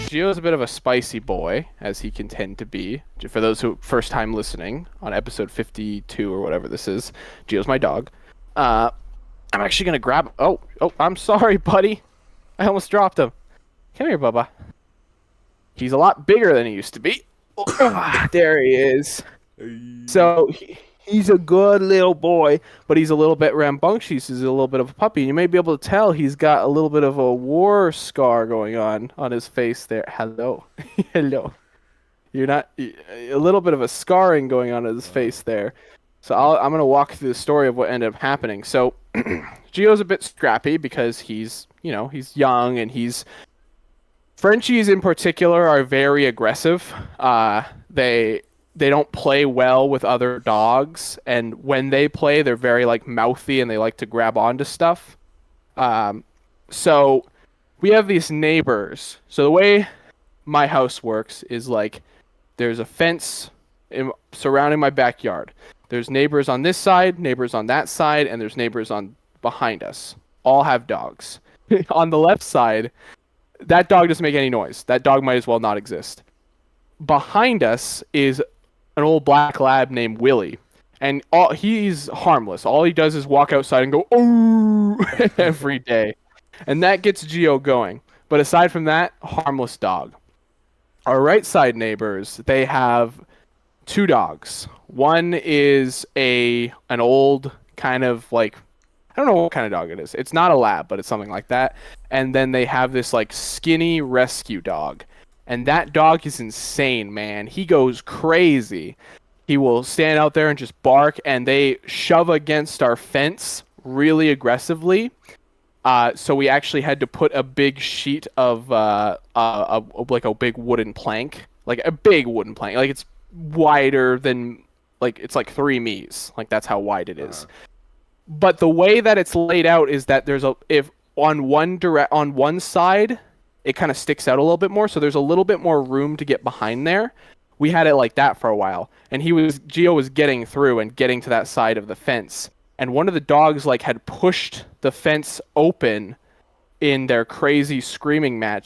Gio's a bit of a spicy boy, as he can tend to be. For those who first time listening on episode 52 or whatever this is, Gio's my dog. I'm actually gonna grab. Oh, I'm sorry, buddy. I almost dropped him. Come here, Bubba. He's a lot bigger than he used to be. There he is. So he's a good little boy, but he's a little bit rambunctious. He's a little bit of a puppy. You may be able to tell he's got a little bit of a war scar going on his face there. Hello. Hello. You're not... A little bit of a scarring going on his face there. So I'm going to walk through the story of what ended up happening. So Gio's a bit scrappy because he's young and he's... Frenchies in particular are very aggressive. They don't play well with other dogs, and when they play, they're very mouthy and they like to grab onto stuff. So we have these neighbors. So the way my house works is there's a fence surrounding my backyard. There's neighbors on this side, neighbors on that side, and there's neighbors on behind us. All have dogs. On the left side, that dog doesn't make any noise. That dog might as well not exist. Behind us is an old black lab named Willie, and he's harmless. All he does is walk outside and go "oh" every day, and that gets Gio going. But aside from that, harmless dog. Our right side neighbors, they have two dogs. One is an old kind of I don't know what kind of dog it is. It's not a lab, but it's something like that. And then they have this skinny rescue dog. And that dog is insane, man. He goes crazy. He will stand out there and just bark, and they shove against our fence really aggressively. So we actually had to put a big sheet of a big wooden plank, a big wooden plank. It's wider than it's 3 Mies. That's how wide it is. But the way that it's laid out is that there's on one side, it kind of sticks out a little bit more, so there's a little bit more room to get behind there. We had it like that for a while, and Gio was getting through and getting to that side of the fence, and one of the dogs had pushed the fence open in their crazy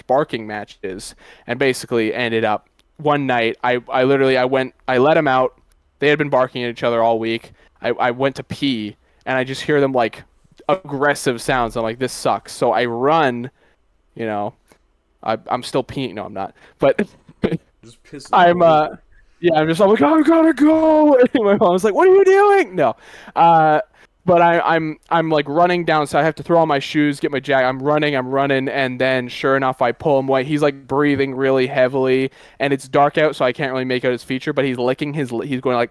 barking matches, and basically ended up one night. I let him out. They had been barking at each other all week. I went to pee, and I just hear them aggressive sounds. I'm like, this sucks. So I run, I'm still peeing. No, I'm not. But just pissing. I'm just I gotta go. And my mom's like, what are you doing? No. But I'm running down, so I have to throw on my shoes, get my jacket. I'm running, and then sure enough, I pull him away. He's breathing really heavily, and it's dark out, so I can't really make out his feature. But he's licking he's going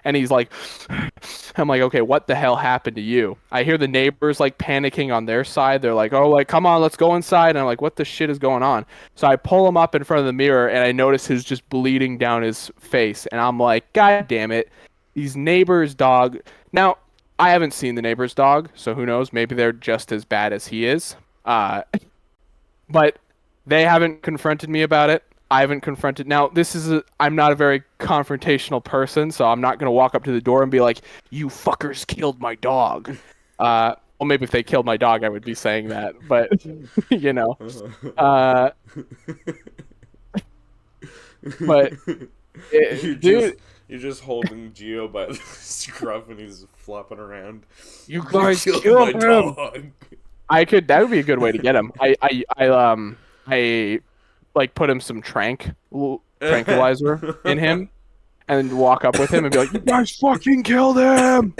and he's I'm like, okay, what the hell happened to you? I hear the neighbors panicking on their side. They're oh, come on, let's go inside. And I'm like, what the shit is going on? So I pull him up in front of the mirror, and I notice his just bleeding down his face. And I'm like, God damn it, these neighbors' dog. Now, I haven't seen the neighbor's dog, so who knows? Maybe they're just as bad as he is. But they haven't confronted me about it. I haven't confronted. Now, I'm not a very confrontational person, so I'm not going to walk up to the door and be like, you fuckers killed my dog. Well, maybe if they killed my dog, I would be saying that. But, But you're just holding Gio by the scruff, and he's flopping around. You guys killed my dog. That would be a good way to get him. I put him some tranquilizer in him, and walk up with him and be like, you guys fucking killed him!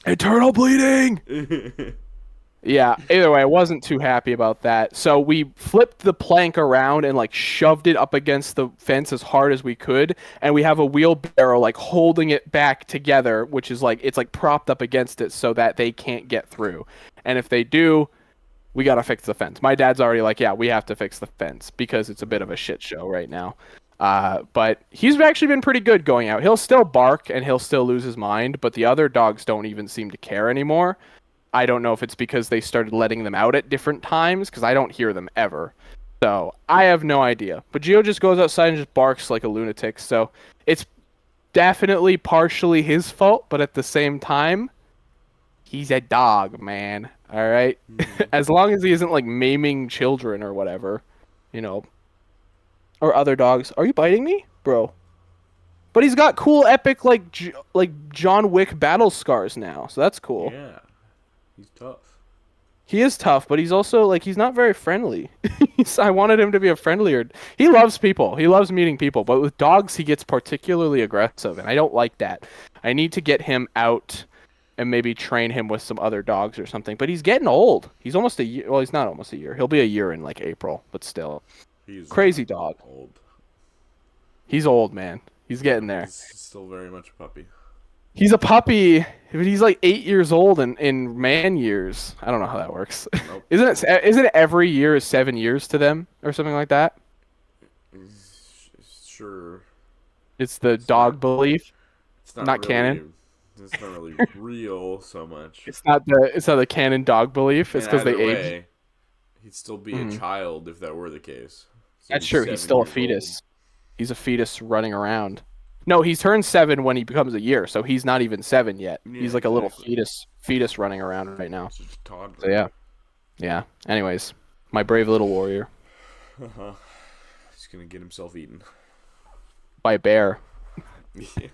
Internal bleeding! Yeah, either way, I wasn't too happy about that. So we flipped the plank around and shoved it up against the fence as hard as we could, and we have a wheelbarrow holding it back together, which is it's propped up against it so that they can't get through. And if they do, we gotta fix the fence. My dad's already yeah, we have to fix the fence because it's a bit of a shit show right now. But he's actually been pretty good going out. He'll still bark and he'll still lose his mind, but the other dogs don't even seem to care anymore. I don't know if it's because they started letting them out at different times, because I don't hear them ever. So I have no idea. But Gio just goes outside and just barks like a lunatic. So it's definitely partially his fault, but at the same time, he's a dog, man. All right? Mm-hmm. As long as he isn't like maiming children or whatever, you know, or other dogs. Are you biting me, bro? But he's got cool, epic, like John Wick battle scars now, so that's cool. Yeah, he's tough. He is tough, but he's also like he's not very friendly. I wanted him to be a friendlier. He loves people. He loves meeting people, but with dogs he gets particularly aggressive, and I don't like that. I need to get him out and maybe train him with some other dogs or something. But he's getting old. He's almost a year. Well, he's not almost a year. He'll be a year in like April, but still, He's crazy dog. old. He's old, man. He's getting there. He's still very much a puppy. He's a puppy, but he's like 8 years old in man years. I don't know how that works. Nope. Isn't it every year is 7 years to them or something like that? Sure. It's the dog belief. It's Not really, canon. It's not really real so much. It's not the canon dog belief. It's because they either age. way, he'd still be a child if that were the case. So That's he's true. He's 7 still a years fetus. He's a fetus running around. No, he's turned 7 when he becomes a year, so he's not even 7 yet. Yeah, He's like a little exactly. fetus running around right now. old. Just a toddler. So yeah, yeah. Anyways, my brave little warrior Uh-huh. He's gonna get himself eaten. by a bear. Yeah.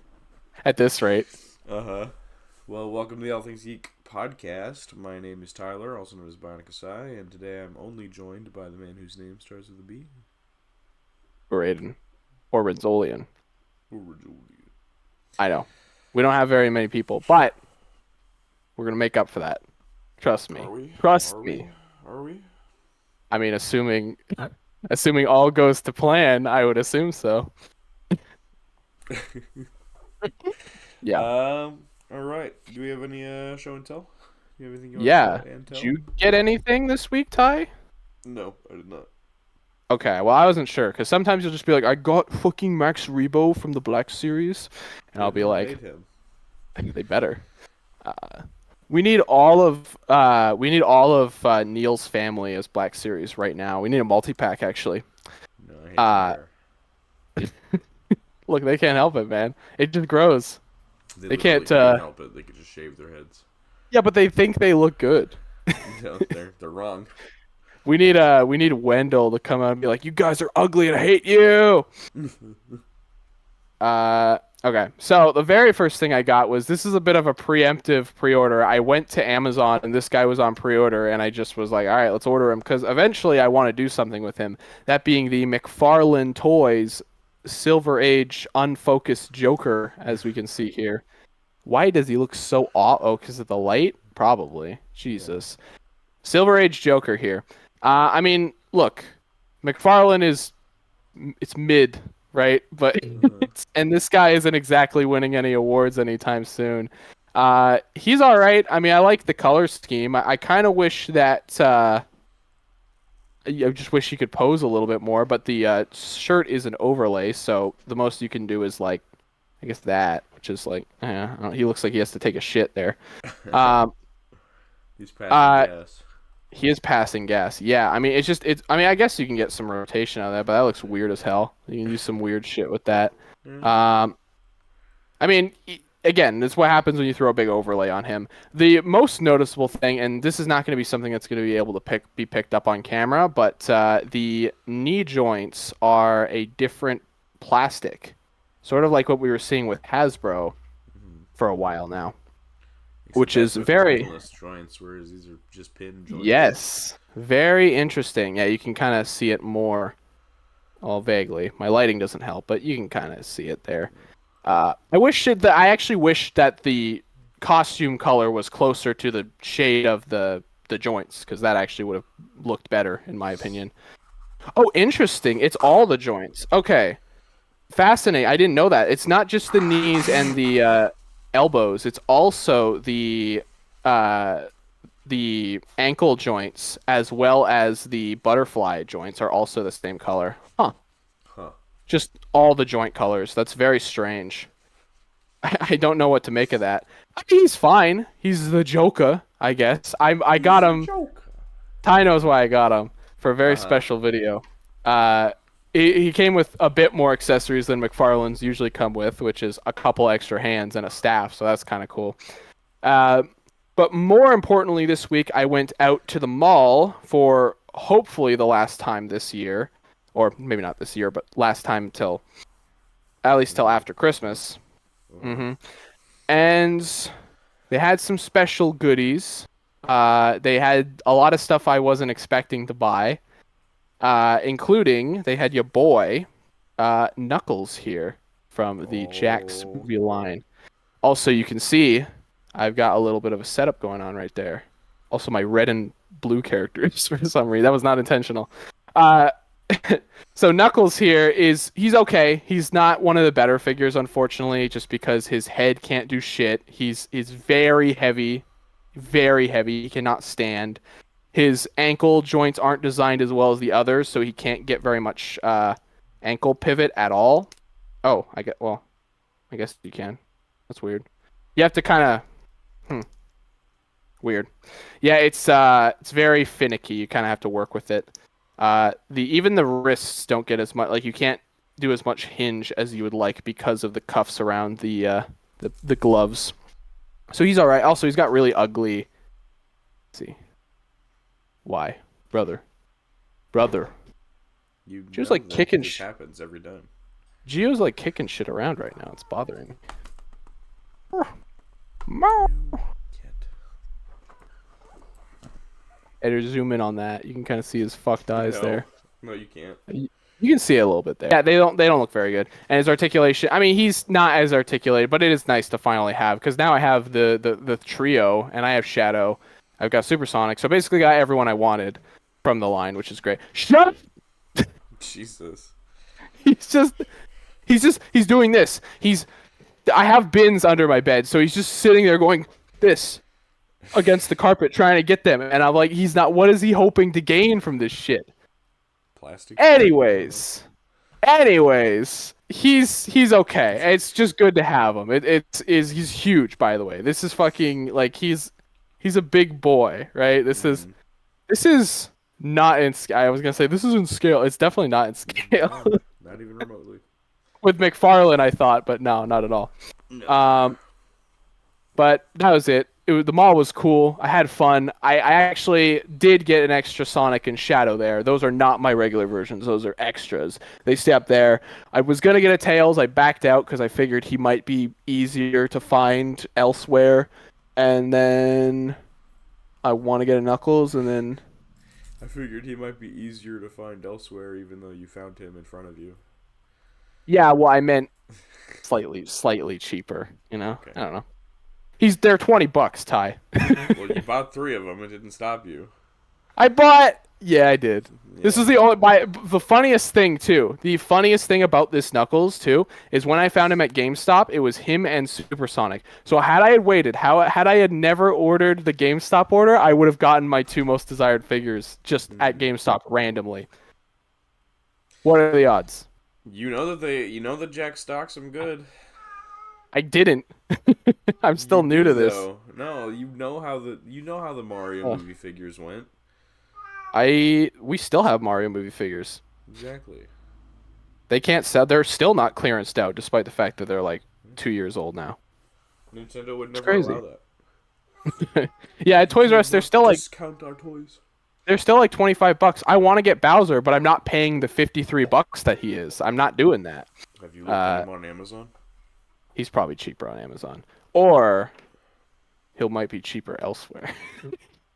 At this rate, Uh-huh. Well, welcome to the All Things Geek podcast. My name is Tyler, also known as Bionic Asai, and today I'm only joined by the man whose name starts with a B. Braden or Renzolian. Original. I know. We don't have very many people, but we're gonna make up for that. Trust me. Are we? Trust Are me. we? Are we? I mean, assuming all goes to plan, I would assume so. Yeah. All right. Do we have any show and tell? Do you have anything you want Yeah. to show and tell? Did you get anything this week, Ty? No, I did not. Okay, well, I wasn't sure, because sometimes you'll just be like, I got fucking Max Rebo from the Black Series, and I'll be Who like, made him? they better. We need all of Neil's family as Black Series right now. We need a multi-pack, actually. No, I hate the hair. Look, they can't help it, man. It just grows. They can't, literally help it. They could just shave their heads. Yeah, but they think they look good. No, they're wrong. We need Wendell to come out and be like, you guys are ugly and I hate you. Okay. So the very first thing I got was, this is a bit of a preemptive pre-order. I went to Amazon and this guy was on pre-order and I just was like, all right, let's order him, because eventually I want to do something with him. That being the McFarlane Toys Silver Age unfocused Joker, as we can see here. Why does he look so off? Oh, because of the light? Probably. Jesus. Yeah. Silver Age Joker here. I mean, look, McFarlane it's mid, right? But and this guy isn't exactly winning any awards anytime soon. He's all right. I mean, I like the color scheme. I kind of wish that I just wish he could pose a little bit more, but the shirt is an overlay, so the most you can do is like, I guess that, which is like, he looks like he has to take a shit there. He's passing gas. He is passing gas. Yeah, I mean, I mean, I guess you can get some rotation out of that, but that looks weird as hell. You can do some weird shit with that. I mean, again, this is what happens when you throw a big overlay on him. The most noticeable thing, and this is not going to be something that's going to be able to be picked up on camera, but the knee joints are a different plastic, sort of like what we were seeing with Hasbro for a while now. Which is very joints, whereas these are just pin joints. Yes, very interesting. Yeah, you can kind of see it more, all vaguely. My lighting doesn't help, but you can kind of see it there. I actually wish that the costume color was closer to the shade of the joints, because that actually would have looked better, in my opinion. Oh, interesting. It's all the joints. Okay, fascinating. I didn't know that. It's not just the knees and the elbows. It's also the ankle joints, as well as the butterfly joints are also the same color. Huh. Just all the joint colors. That's very strange. I don't know what to make of that. I mean, he's fine. He's the Joker, I guess. I got him. Ty knows why I got him for a very special video. he came with a bit more accessories than McFarlane's usually come with, which is a couple extra hands and a staff. So that's kind of cool. Uh, but more importantly, this week I went out to the mall for hopefully the last time this year, or maybe not this year, but last time till at least till after Christmas. hmm And they had some special goodies. They had a lot of stuff I wasn't expecting to buy, including they had your boy Knuckles here from the Jax Oh, movie line. Also, you can see I've got a little bit of a setup going on right there. Also, my red and blue characters for some reason. That was not intentional. Uh, so Knuckles here he's okay. He's not one of the better figures, unfortunately, just because his head can't do shit. He's very heavy, very heavy. He cannot stand. His ankle joints aren't designed as well as the others, so he can't get very much ankle pivot at all. Oh, I guess you can. That's weird. You have to kind of weird. Yeah, it's very finicky. You kind of have to work with it. Even the wrists don't get as much. Like you can't do as much hinge as you would like because of the cuffs around the gloves. So he's all right. Also, he's got really ugly. Let's see. Why, brother? you Gio's know like that kicking. this happens every time. Gio's like kicking shit around right now. It's bothering me. Can't. Editor, zoom in on that. You can kind of see his fucked eyes there. No, you can't. You can see it a little bit there. Yeah, they don't look very good. And his articulation, I mean, he's not as articulated, but it is nice to finally have because now I have the trio and I have Shadow. I've got Supersonic. So basically got everyone I wanted from the line, which is great. Shut up! Jesus. He's doing this. I have bins under my bed, so he's just sitting there going this against the carpet trying to get them. And I'm like, he's not, what is he hoping to gain from this shit? Plastic. Anyways, he's okay. It's just good to have him. He's huge, by the way. This is fucking like he's a big boy, right? This is not in. I was gonna say this is in scale. It's definitely not in scale. No, not even remotely. With McFarlane, I thought, but no, not at all. No. But that was it. The mall was cool. I had fun. I actually did get an extra Sonic and Shadow there. Those are not my regular versions. Those are extras. They stay up there. I was going to get a Tails. I backed out because I figured he might be easier to find elsewhere. And then I want to get a Knuckles, and then... I figured he might be easier to find elsewhere, even though you found him in front of you. Yeah, well, I meant slightly cheaper, you know? Okay. I don't know. They're $20, Ty. Well, you bought 3 of them. It didn't stop you. Yeah, I did. Yeah. This is the funniest thing too. The funniest thing about this Knuckles too is when I found him at GameStop, it was him and Supersonic. So had I waited, had I never ordered the GameStop order, I would have gotten my 2 most desired figures just at GameStop randomly. What are the odds? You know that Jack stocks them good. I didn't. I'm still new to this. Though. No, you know how the Mario movie figures went. We still have Mario movie figures. Exactly. They can't sell. They're still not clearanced out, despite the fact that they're like 2 years old now. Nintendo would never allow that. Yeah, at Toys R Us, they're still like discount our toys. They're still like $25. I want to get Bowser, but I'm not paying the $53 that he is. I'm not doing that. Have you looked at him on Amazon? He's probably cheaper on Amazon, or he might be cheaper elsewhere.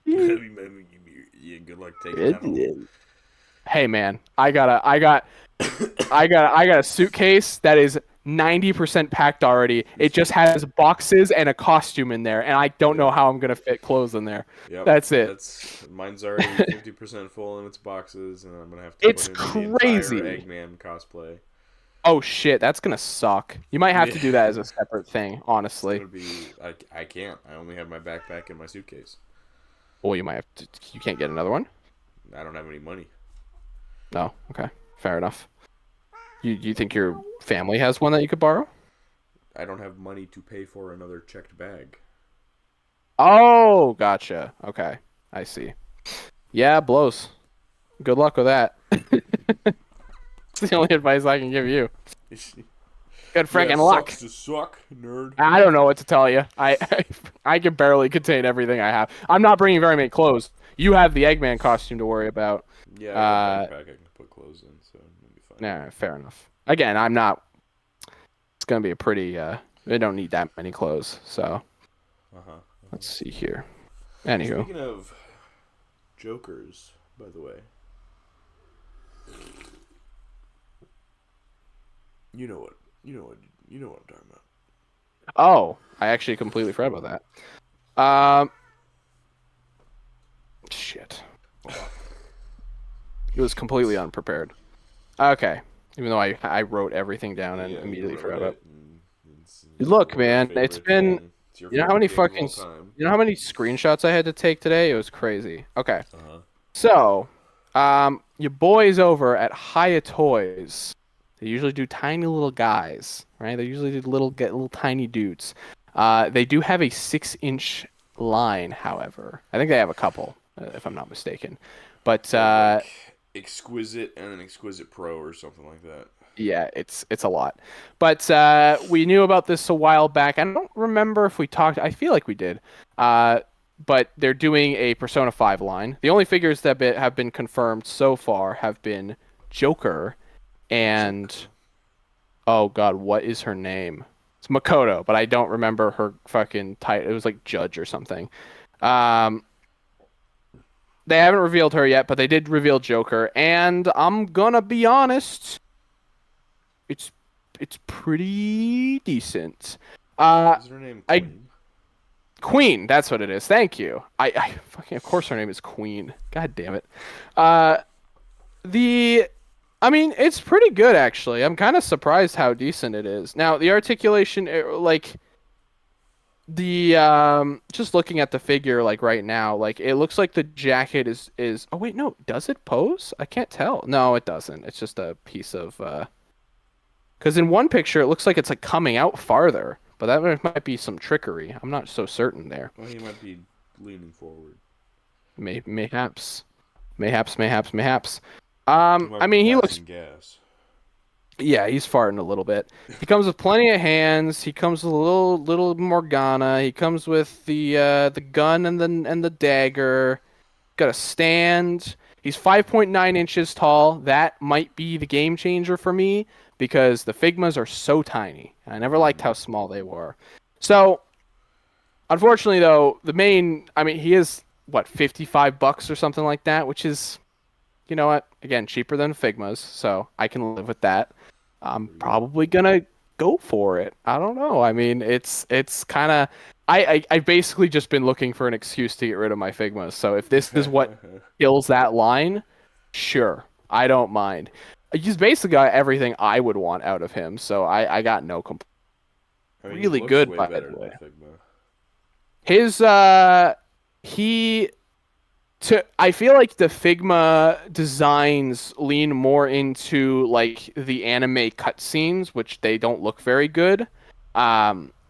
Yeah, good luck taking that home. Hey man, I got a suitcase that is 90% packed already. It just has boxes and a costume in there, and I don't know how I'm gonna fit clothes in there. Yep, that's it. Mine's already 50% full in its boxes, and I'm gonna have to It's put in crazy. the entire Eggman cosplay. Oh shit, that's gonna suck. You might have to do that as a separate thing, honestly. I can't. I only have my backpack and my suitcase. Well, you might have to. You can't get another one. I don't have any money. No. Okay. Fair enough. You think your family has one that you could borrow? I don't have money to pay for another checked bag. Oh, gotcha. Okay, I see. Yeah, blows. Good luck with that. It's the only advice I can give you. Good Yeah, freaking luck. sucks to suck, nerd. I don't know what to tell you. I can barely contain everything I have. I'm not bringing very many clothes. You have the Eggman costume to worry about. Yeah, I got a backpack I can put clothes in, so it'll be fine. Nah, fair enough. Again, I'm not. It's gonna be a pretty. They don't need that many clothes. So let's see here. Anywho, Speaking of Jokers, by the way, you know what I'm talking about. oh, I actually completely forgot about that. Shit. It was completely unprepared. Okay, even though I wrote everything down and immediately forgot about. Look, man, it's been. It's your You know how many favorite game of all fucking. time. You know how many screenshots I had to take today? It was crazy. Okay. Uh-huh. So, your boys over at Hiya Toys, they usually do tiny little guys, right? They usually do little tiny dudes. They do have a 6-inch line, however. I think they have a couple, if I'm not mistaken. But Like Exquisite and an Exquisite Pro or something like that. yeah, it's a lot. But we knew about this a while back. I don't remember if we talked. I feel like we did. But they're doing a Persona 5 line. The only figures that have been confirmed so far have been Joker and oh god, what is her name? It's Makoto, but I don't remember her fucking title. It was like Judge or something. Um, they haven't revealed her yet, but they did reveal Joker, and I'm gonna be honest, it's pretty decent. Is her name I Queen? Queen, that's what it is. Thank you. I fucking of course her name is Queen. God damn it. The I mean, it's pretty good actually. I'm kind of surprised how decent it is. Now, the articulation like the just looking at the figure like right now, like it looks like the jacket is oh wait, no, does it pose? I can't tell. No, it doesn't. It's just a piece of because in one picture it looks like it's like coming out farther, but that might be some trickery. I'm not so certain there. Well, he might be leaning forward. Mayhaps. Mayhaps. He might I be mean, he looks. passing gas. Yeah, he's farting a little bit. He comes with plenty of hands. He comes with a little Morgana. He comes with the gun and the dagger. Got a stand. He's 5.9 inches tall. That might be the game changer for me because the Figmas are so tiny. I never liked how small they were. So, unfortunately, though, I mean, he is what $55 or something like that, which is, you know what? Again, cheaper than Figmas, so I can live with that. I'm probably gonna go for it. I don't know. I mean, it's kind of. I've basically just been looking for an excuse to get rid of my Figmas. So if this is what kills that line, sure, I don't mind. He's basically got everything I would want out of him. So I got no complaints. I mean, Really he looks good, way by better the way. than Figma. His he I feel like the Figma designs lean more into like the anime cutscenes, which they don't look very good.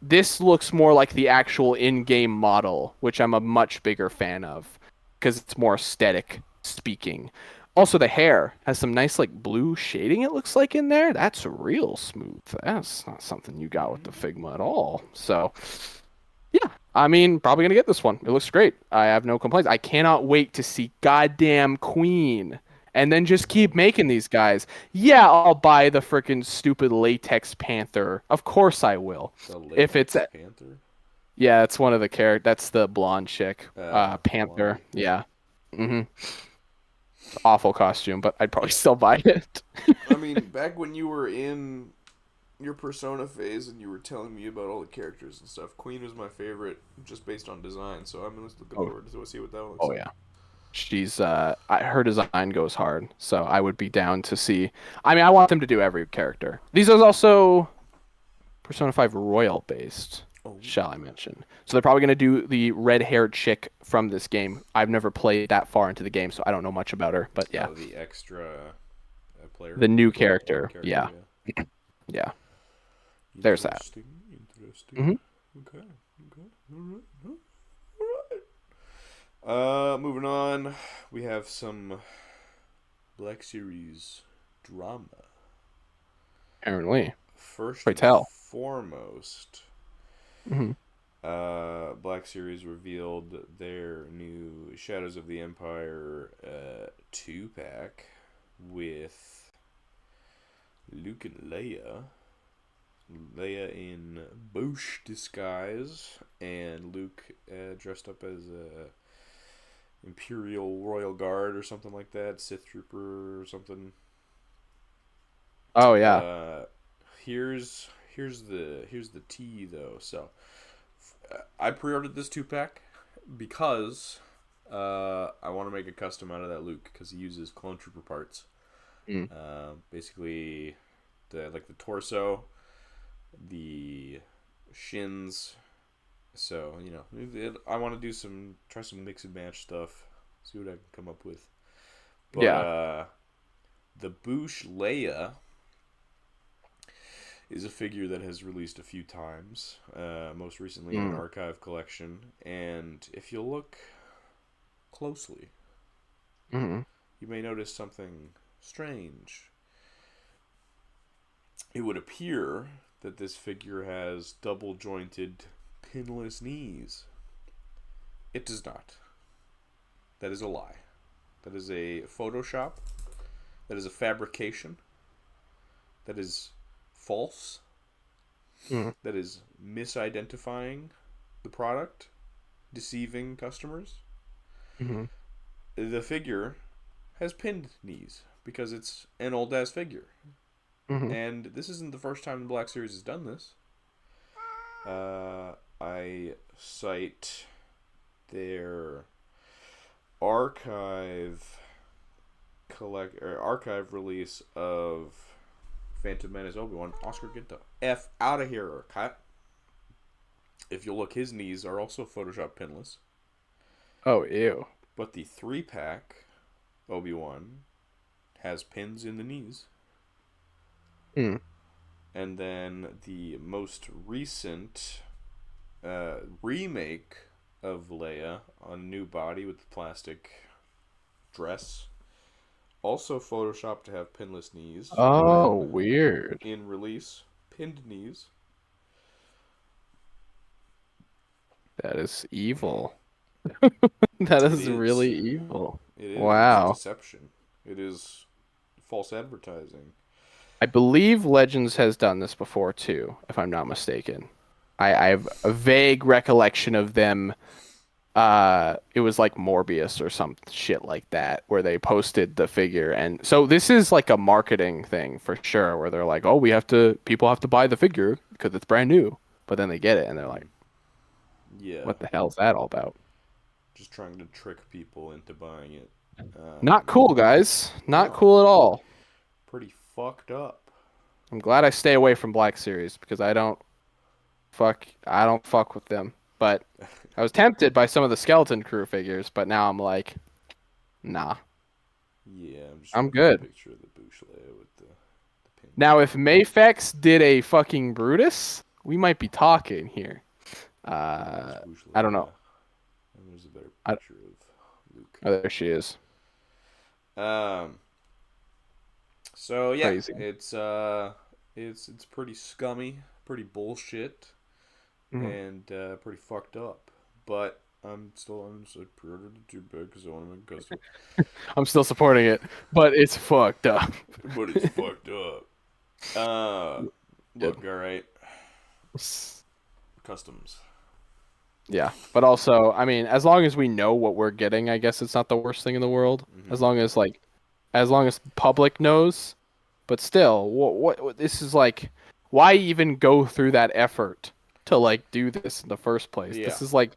This looks more like the actual in-game model, which I'm a much bigger fan of because it's more aesthetic speaking. Also, the hair has some nice like blue shading. It looks like in there. That's real smooth. That's not something you got with the Figma at all. So. Yeah, I mean, probably gonna get this one. It looks great. I have no complaints. I cannot wait to see goddamn Queen, and then just keep making these guys. Yeah, I'll buy the freaking stupid latex panther. Of course I will. The If it's Latex Panther? yeah, it's one of the characters. That's the blonde chick. Panther. Blondie. Yeah. Awful costume, but I'd probably still buy it. I mean, back when you were in your Persona phase and you were telling me about all the characters and stuff, Queen was my favorite just based on design, so I'm looking forward to see what that one looks Oh like. yeah. She's her design goes hard, so I would be down to see. I mean, I want them to do every character. These are also Persona 5 Royal based, shall I mention. So they're probably going to do the red-haired chick from this game. I've never played that far into the game, so I don't know much about her, but yeah. Oh, the extra player. The new character. Yeah. Yeah. There's that. Interesting. Okay. All right. Moving on, we have some Black Series drama. Apparently. First Pray and tell. foremost, Hmm. Black Series revealed their new Shadows of the Empire 2-pack with Luke and Leia. Leia in Bouche disguise, and Luke dressed up as a Imperial Royal Guard or something like that, Sith Trooper or something. Oh yeah. Uh, here's the tea though. So I pre-ordered this 2-pack because I want to make a custom out of that Luke because he uses clone trooper parts. Mm. Basically, the torso, the shins. So I want to try some mix and match stuff, see what I can come up with. But Yeah. the Bouche Leia is a figure that has released a few times, most recently in an Mm. archive collection. And if you look closely, Hmm. you may notice something strange. It would appear that this figure has double jointed, pinless knees. It does not. That is a lie. That is a Photoshop. That is a fabrication. That is false. Mm. That is misidentifying the product, deceiving customers. Hmm. The figure has pinned knees because it's an old ass figure. Hmm. And this isn't the first time the Black Series has done this. I cite their archive archive release of Phantom Menace Obi-Wan. Oscar, get the F out of here, cut. If you look, his knees are also Photoshop pinless. Oh ew. But the 3-pack Obi-Wan has pins in the knees. Mm. And then the most recent remake of Leia on a new body with the plastic dress, also photoshopped to have pinless knees Oh when weird. in release, pinned knees. That is evil. That It is is. really evil. It is. It's Wow. deception. It is false advertising. I believe Legends has done this before too, if I'm not mistaken. I have a vague recollection of them. It was like Morbius or some shit like that, where they posted the figure, and so this is like a marketing thing for sure, where they're like, "Oh, people have to buy the figure because it's brand new," but then they get it and they're like, Yeah. "What the hell is that all about?" Just trying to trick people into buying it. Not cool, guys. Not No. cool at all. Pretty fucked up. I'm glad I stay away from Black Series because I don't fuck with them. But I was tempted by some of the Skeleton Crew figures, but now I'm like, nah, Yeah, I'm just I'm looking at a good. picture of the Bouche Leia with the pin Now, if knees. Mafex did a fucking Brutus, we might be talking here. Where's Bouche I don't know. Leia? And there's a better I, picture of Luke. oh, there she is. Um. So yeah, Crazy. it's pretty scummy, pretty bullshit, Mhm. and pretty fucked up. But I'm just like pre-ordered the 2-pack because I want to make a custom. I'm still supporting it, but it's fucked up. But it's fucked up. Good. Look, all right, customs. Yeah, but also, I mean, as long as we know what we're getting, I guess it's not the worst thing in the world. Mm-hmm. As long as public knows. But still, what this is like, why even go through that effort to like do this in the first place? Yeah. This is like,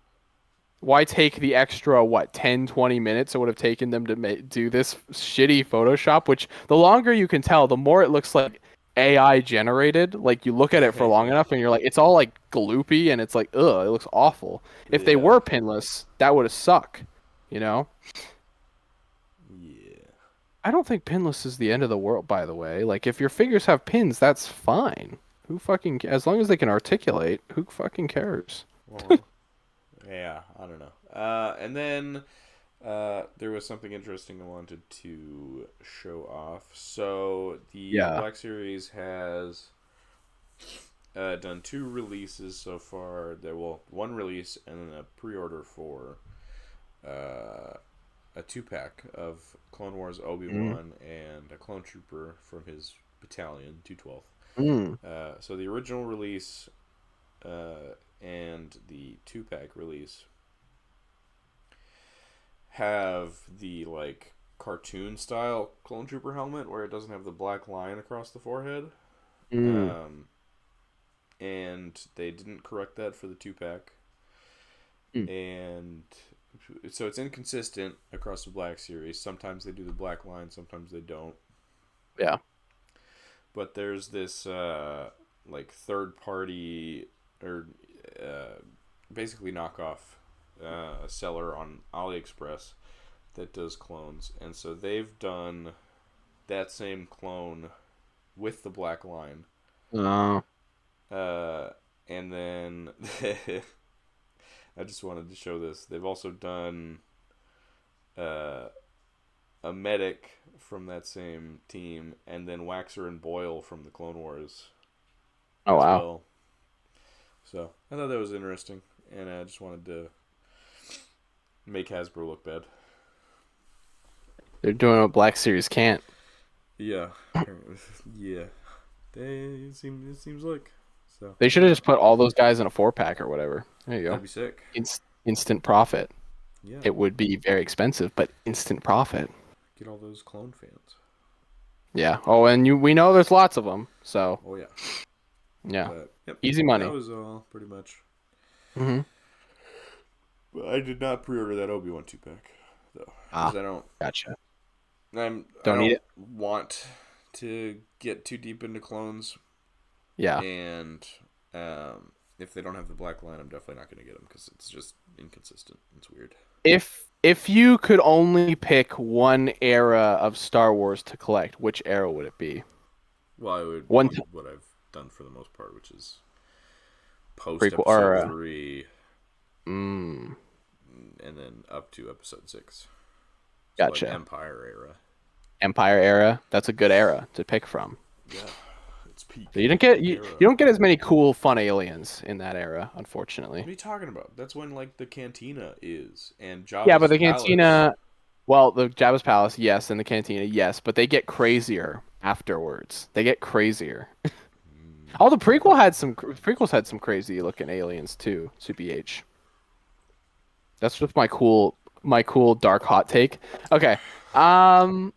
why take the extra 10, 20 minutes it would have taken them to do this shitty Photoshop, which the longer you can tell, the more it looks like AI generated. Like you look at it for long enough and you're like, it's all like gloopy and it's like, ugh, it looks awful. If they Yeah. were pinless, that would have sucked, you know? Yeah. I don't think pinless is the end of the world, by the way. Like, if your figures have pins, that's fine. As long as they can articulate, who fucking cares? Well, yeah. I don't know. And then There was something interesting I wanted to show off. So the Yeah. Black Series has done two releases so far. There will one release and then a pre-order for uh, a 2-pack of Clone Wars Mm. Obi-Wan and a clone trooper from his battalion 212. Mm. So the original release and the 2-pack release have the like cartoon style clone trooper helmet where it doesn't have the black line across the forehead. Mm. Um, and they didn't correct that for the 2-pack. Mm. And so it's inconsistent across the Black Series. Sometimes they do the black line, sometimes they don't. Yeah. But there's this like third party or uh, basically knockoff seller on AliExpress that does clones, and so they've done that same clone with the black line. Oh. Uh, and then I just wanted to show this. They've also done uh, a medic from that same team, and then Waxer and Boyle from the Clone Wars Oh as wow. well. So I thought that was interesting, and I just wanted to make Hasbro look bad. They're doing what Black Series can't. Yeah, yeah. It seems like so. They should have just put all those guys in a 4-pack or whatever. There you That'd go. be sick. Instant profit. Yeah, It would be very expensive, but instant profit. get all those clone fans. Yeah. Oh, and we know there's lots of them. So, Oh yeah, yeah. but yep, Easy that money. was all pretty much. Hmm. But I did not pre-order that Obi-Wan 2-pack though, Ah, because gotcha. I Don't need don't it. want to get too deep into clones, Yeah. and if they don't have the black line, I'm definitely not going to get them because it's just inconsistent. It's weird. If you could only pick one era of Star Wars to collect, which era would it be? Well, I would One be what I've done for the most part, which is post prequel episode or 3 mm, and then up to episode 6. So like gotcha. Empire era. Empire era. That's a good era to pick from. Yeah, it's peak So you don't get era. you don't get as many cool, fun aliens in that era, unfortunately. What are you talking about? That's when like the cantina is and Yeah, but Jabba's the palace. cantina, well, the Jabba's palace, yes, and the cantina, yes, but they get crazier afterwards. They get crazier. Mm. All the prequels had some crazy looking aliens too. CBH. That's just my cool dark hot take. Okay. Um,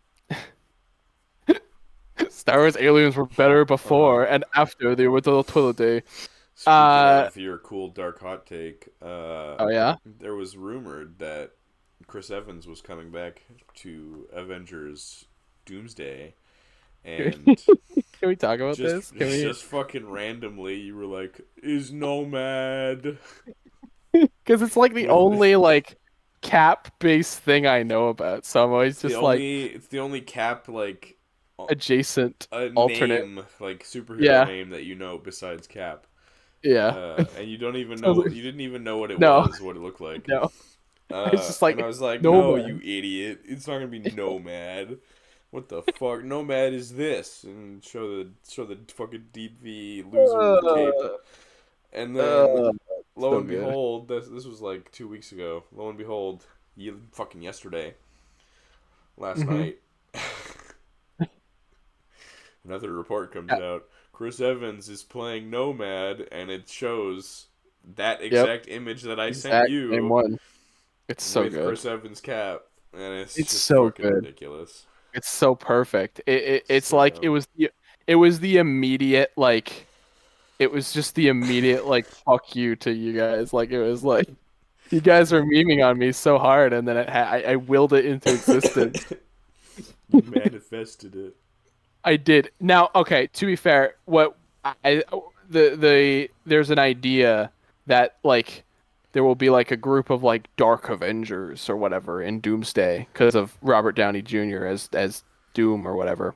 Star Wars aliens were better Uh, before and after the original trilogy. Speaking Uh, of your cool dark hot take, oh yeah. there was rumored that Chris Evans was coming back to Avengers Doomsday, and Can we talk about just this? Can we? just fucking randomly you were like, "Is Nomad?" Because it's like the only like cap-based thing I know about. So I'm always just like It's the only Cap like adjacent a alternate. name like superhero Yeah, name that you know besides Cap. yeah. And you don't even So I was know like, you didn't even know what it no, was, what it looked like. no. I was just And I like, was like, no no, you man. idiot. It's not gonna be Nomad. What the fuck? Nomad is this, and show the fucking deep V loser with the cape. Uh, And then lo so and good. behold, this was like 2 weeks ago. Lo and behold, fucking yesterday, last Hmm. night, another report comes out. Chris Evans is playing Nomad, and it shows that Yep, exact image that I sent exact same you one. It's so with good. Chris Evans' cap, and it's It's just so fucking good. ridiculous. It's so perfect. It's So like dumb. it was the immediate like it was just the immediate like fuck you to you guys. Like it was like you guys were memeing on me so hard, and then I willed it into existence. You manifested it. I did. Now, okay, to be fair, what I there's an idea that like there will be like a group of like Dark Avengers or whatever in Doomsday because of Robert Downey Jr. as Doom or whatever.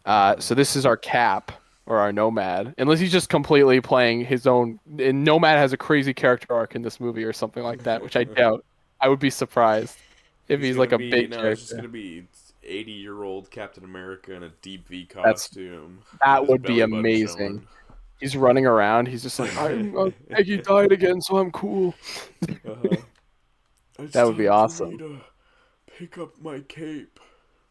Hmm. So this is our Cap or our Nomad, unless he's just completely playing his own. And Nomad has a crazy character arc in this movie or something like that, which I doubt. I would be surprised if he's like a big It's just character. gonna be 80-year-old Captain America in a deep V That's costume with that his would be belly button amazing. showing. He's running around. He's just like, Peggy died again, so I'm cool. Uh-huh. It's That would be time for me awesome. to pick up my cape.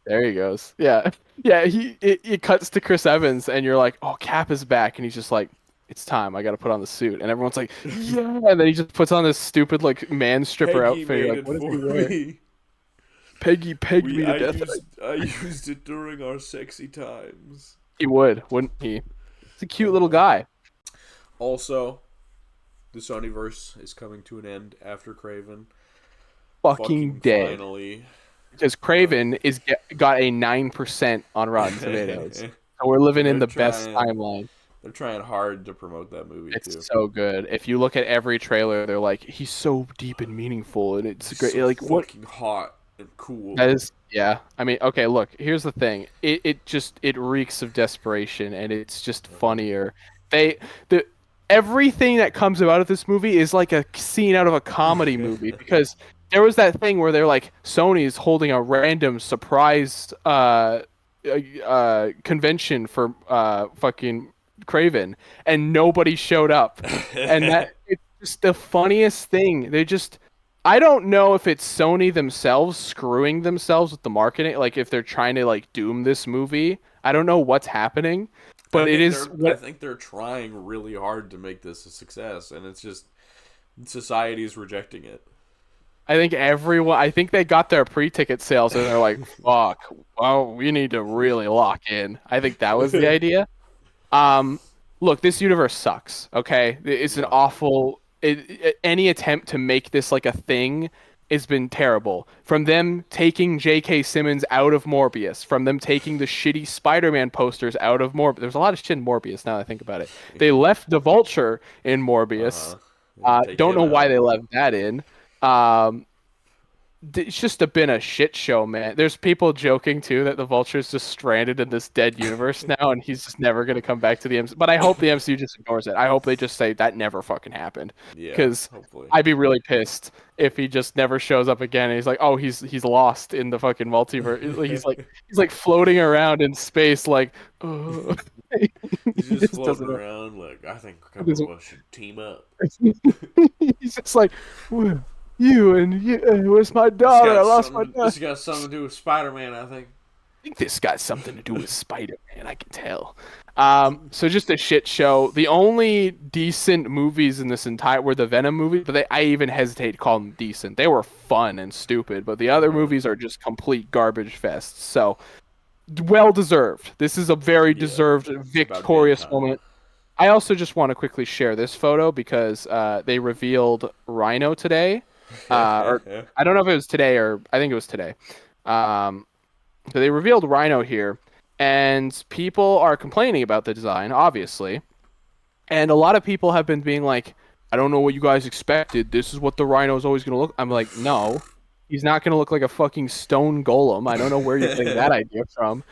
There he goes. Yeah, yeah. It cuts to Chris Evans, and you're like, oh, Cap is back, and he's just like, it's time. I got to put on the suit, and everyone's like, yeah. And then he just puts on this stupid like man stripper Peggy outfit. You're made like, it what is for he wearing? me. Peggy pegged We me to death. And I used it during our sexy times. he would, wouldn't he? He's a cute little Uh-huh. guy. Also, the Sonyverse is coming to an end after Craven. Fucking Fucking dead. finally. Because Craven got a 9% on Rotten Tomatoes. So we're living in they're the best trying timeline. they're trying hard to promote that movie It's too. so good. If you look at every trailer, they're like, he's so deep and meaningful, and it's He's great. so Like, what? fucking hot and cool. That is, yeah. I mean, okay, look, here's the thing. It reeks of desperation, and it's just Uh-huh. funnier. They the Everything that comes out of this movie is like a scene out of a comedy movie because there was that thing where they're like Sony's holding a random surprise convention for fucking Craven, and nobody showed up, and that it's just the funniest thing. I don't know if it's Sony themselves screwing themselves with the marketing, like if they're trying to like doom this movie. I don't know what's happening, but it is I what think they're trying really hard to make this a success, and it's just society is rejecting it. I think everyone. I think they got their pre-ticket sales and they're like, "Fuck, well, we need to really lock in." I think that was the idea. Um, Look, this universe sucks. Okay, it's an Yeah. awful. Any attempt to make this like a thing has been terrible. From them taking J.K. Simmons out of Morbius, from them taking the shitty Spider-Man posters out of Morbius. There's a lot of shit in Morbius now that I think about it. They left the Vulture in Morbius. Uh-huh. They didn't take Don't him know why out. they left that in. Um, it's just been a shit show, man. There's people joking too that the Vulture's just stranded in this dead universe now, and he's just never gonna come back to the MCU. But I hope the MCU just ignores it. I hope they just say that never fucking happened, Yeah, because hopefully. I'd be really pissed if he just never shows up again. And he's like, oh, he's lost in the fucking multiverse. He's like floating around in space, like, oh. He's He just just floating doesn't. around like, I think a couple of us should team up. He's just like, "Well, you and you, where's my daughter? I lost my daughter." This got something to do with Spider-Man, I think. I think this got something to do with Spider-Man. I can tell. So just a shit show. The only decent movies in this entire were the Venom movies, but I even hesitate to call them decent. They were fun and stupid, but the other Uh-huh. movies are just complete garbage fests. So well deserved. This is a very Yeah, deserved it's about damn victorious time. moment. I also just want to quickly share this photo because they revealed Rhino today, or I don't know if it was today or I think it was today. Um, so they revealed Rhino here, and people are complaining about the design, obviously. And a lot of people have been being like, I don't know what you guys expected. This is what the Rhino is always going to look. I'm like, no, he's not going to look like a fucking stone golem. I don't know where you're getting that idea from.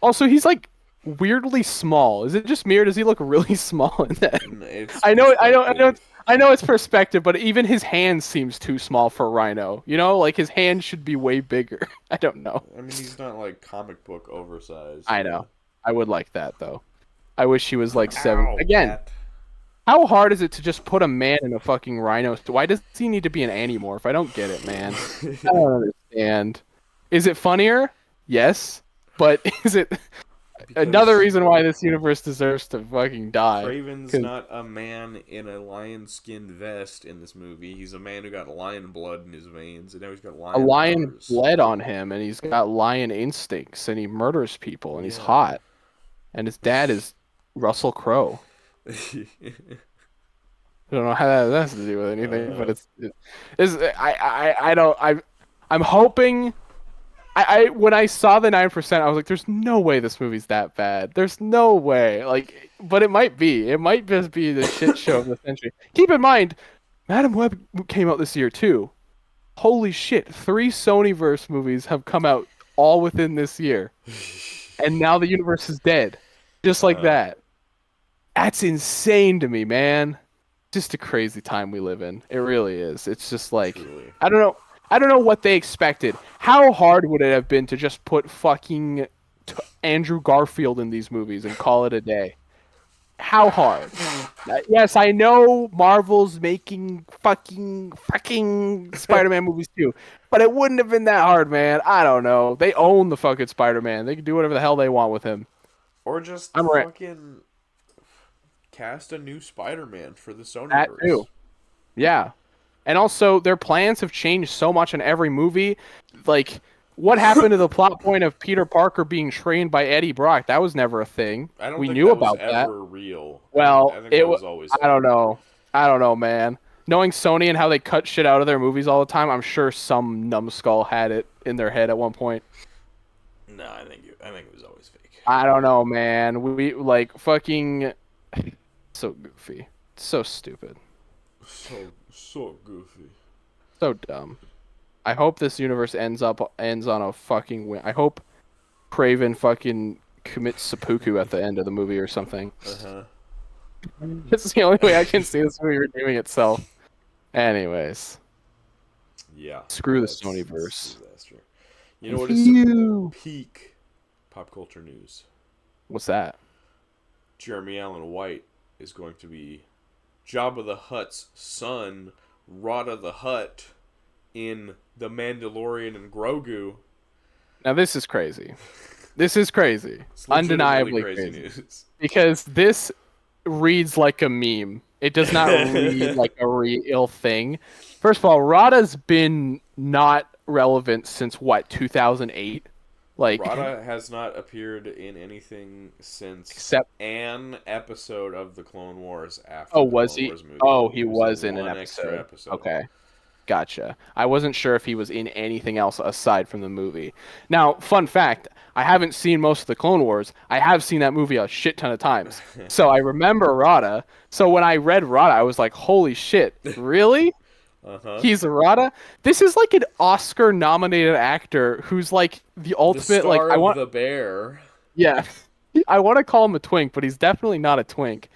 Also, he's like weirdly small. Is it just me or does he look really small in that? It's I know, I know, I know, perspective. I know it's perspective, but even his hand seems too small for Rhino. You know, like his hand should be way bigger. I don't know. I mean, he's not like comic book oversized. I know. I would like that though. I wish he was like seven. Ow, Again, cat. how hard is it to just put a man in a fucking rhino? Why does he need to be an animorph? I don't get it, man. I don't understand. Is it funnier? Yes. But is it another Because reason why this universe deserves to fucking die? Craven's 'Cause not a man in a lion skinned vest in this movie. He's a man who got lion blood in his veins, and now he's got a lion lion powers. bled on him, and he's got lion instincts, and he murders people, and he's Yeah. hot, and his dad is Russell Crowe. I don't know how that has to do with anything, but I'm hoping. When I saw the 9%, I was like, "There's no way this movie's that bad. There's no way." Like, but it might be. It might just be the shit show of the century. Keep in mind, Madam Web came out this year too. Holy shit! 3 Sonyverse movies have come out all within this year, and now the universe is dead, just like Uh, that. That's insane to me, man. Just a crazy time we live in. It really is. It's just like truly. I don't know. I don't know what they expected. How hard would it have been to just put fucking Andrew Garfield in these movies and call it a day? How hard? Yes, I know Marvel's making fucking Spider-Man movies too, but it wouldn't have been that hard, man. I don't know. They own the fucking Spider-Man. They can do whatever the hell they want with him. Or just I'm right. fucking cast a new Spider-Man for the That Sonyverse. too. Yeah. And also, their plans have changed so much in every movie. Like, what happened to the plot point of Peter Parker being trained by Eddie Brock? That was never a thing. I don't We think knew that was about that. ever real. Well, I think it that was. was always I don't fake. know. I don't know, man. Knowing Sony and how they cut shit out of their movies all the time, I'm sure some numbskull had it in their head at one point. No, I think it was always fake. I don't know, man. We like fucking so goofy, so stupid, So goofy. so dumb. I hope this universe ends on a fucking win. I hope Craven fucking commits seppuku at the end of the movie or something. Uh-huh. This is the only way I can see this movie redeeming itself. Anyways, Yeah. screw the That's Sonyverse. a disaster. You know what is some Ew. peak pop culture news? What's that? Jeremy Allen White is going to be Jabba the Hutt's son, Rada the Hutt, in The Mandalorian and Grogu. Now this is crazy. This is crazy. It's legitimately Undeniably crazy crazy. news. Because this reads like a meme. It does not read like a real thing. First of all, Rada's been not relevant since what, 2008? Like Rada has not appeared in anything since except an episode of the Clone Wars after oh, the was Clone he? Wars movie. Oh, he in was in an one extra episode. Okay. Gotcha. I wasn't sure if he was in anything else aside from the movie. Now, fun fact, I haven't seen most of the Clone Wars. I have seen that movie a shit ton of times. So I remember Rada. So when I read Rada, I was like, holy shit, really? Uh-huh. He's Rada? This is like an Oscar-nominated actor who's like the ultimate, The star like, I of want, the bear. yeah, I want to call him a twink, but he's definitely not a twink.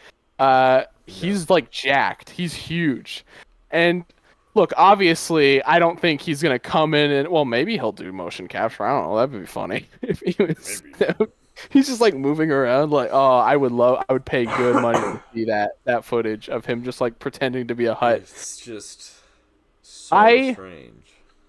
He's like jacked. He's huge. And look, obviously, I don't think he's gonna come in and well, maybe he'll do motion capture. I don't know. That'd be funny if he was. Maybe. He's just like moving around. Like, oh, I would pay good money to see that footage of him just like pretending to be a hut. It's just so strange.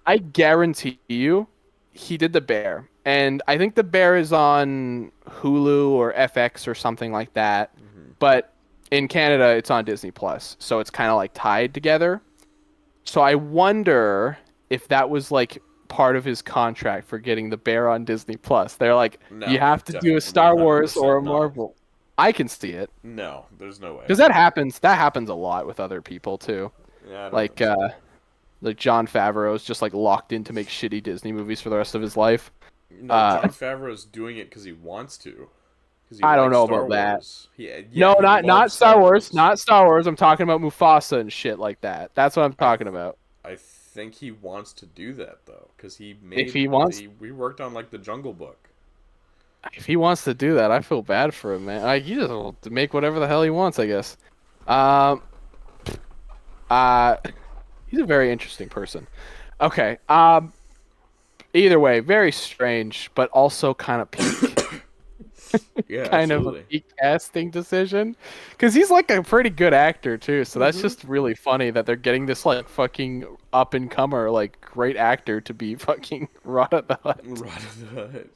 I guarantee you, he did the bear, and I think the bear is on Hulu or FX or something like that. Mm-hmm. But in Canada, it's on Disney Plus, so it's kind of like tied together. So I wonder if that was like part of his contract for getting the bear on Disney Plus. They're like, No, you have to do a Star Wars or a Marvel. I can see it. No, there's no way. Because that happens. That happens a lot with other people too. Yeah, Like John Favreau's just like locked in to make shitty Disney movies for the rest of his life. no, John Favreau's doing it because he wants to. I don't know about that. No, not Star Wars. Not Star Wars. I'm talking about Mufasa and shit like that. That's what I'm talking about. I think he wants to do that though, because he made. If he wants, we worked on like the Jungle Book. if he wants to do that, I feel bad for him, man. Like he just will make whatever the hell he wants, I guess. He's a very interesting person. Okay. Either way, very strange, but also kind of peak. Yeah, kind absolutely. of a peak casting decision, because he's like a pretty good actor too. So that's just really funny that they're getting this like fucking up and comer, like great actor to be fucking Rada the Hutt. Rada the Hutt.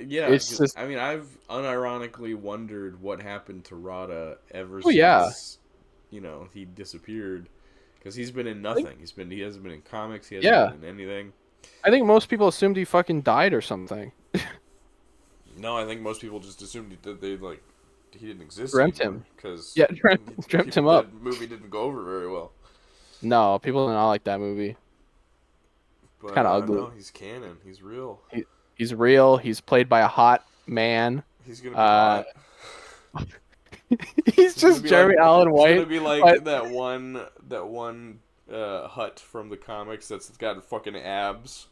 Yeah, It's just, I mean, I've unironically wondered what happened to Rada ever Oh, yeah. since, he disappeared. Because he's been in nothing. He hasn't been in comics. He hasn't Yeah. been in anything. I think most people assumed he fucking died or something. No, I think most people just assumed that he didn't exist. Dreamt him. Because Dreamt him up. The movie didn't go over very well. No, people did not like that movie. But Kinda ugly. No, he's canon. He's real. He's real. He's played by a hot man. He's gonna be hot. He's just Jeremy Allen White. He's gonna be like that one Hut from the comics that's got fucking abs.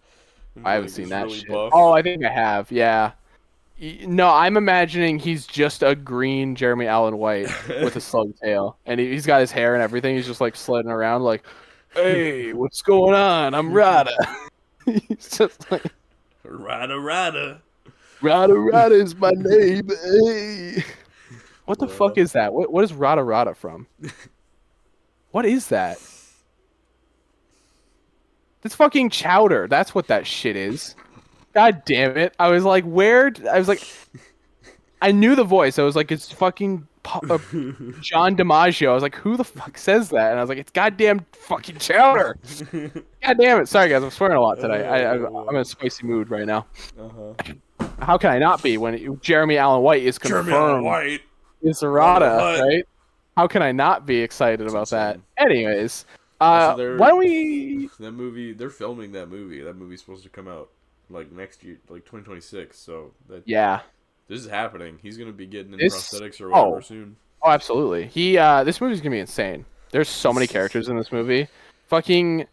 I haven't seen that really shit. buff. Oh, I think I have. Yeah. No, I'm imagining he's just a green Jeremy Allen White with a slug tail, and he's got his hair and everything. He's just like sliding around, like, "Hey, what's going on? I'm Rada." He's just like, Rada Rada. Rada Rada is my name. Hey. What the fuck Well, is that? What is Rada Rada from? What is that? It's fucking chowder. That's what that shit is. God damn it. I was like, where? I was like, I knew the voice. I was like, it's fucking John DiMaggio. I was like, who the fuck says that? And I was like, it's goddamn fucking chowder. God damn it. Sorry, guys. I'm swearing a lot today. I'm in a spicy mood right now. How can I not be when Jeremy Allen White is Jeremy Allen confirmed White. is Rada, right? How can I not be excited about that? Anyways, why don't we... That movie, they're filming that movie. That movie's supposed to come out like next year, like 2026. So Yeah. This is happening. He's gonna be getting in This- prosthetics or whatever soon. Oh, absolutely. This movie's gonna be insane. There's so many characters in this movie. Fucking,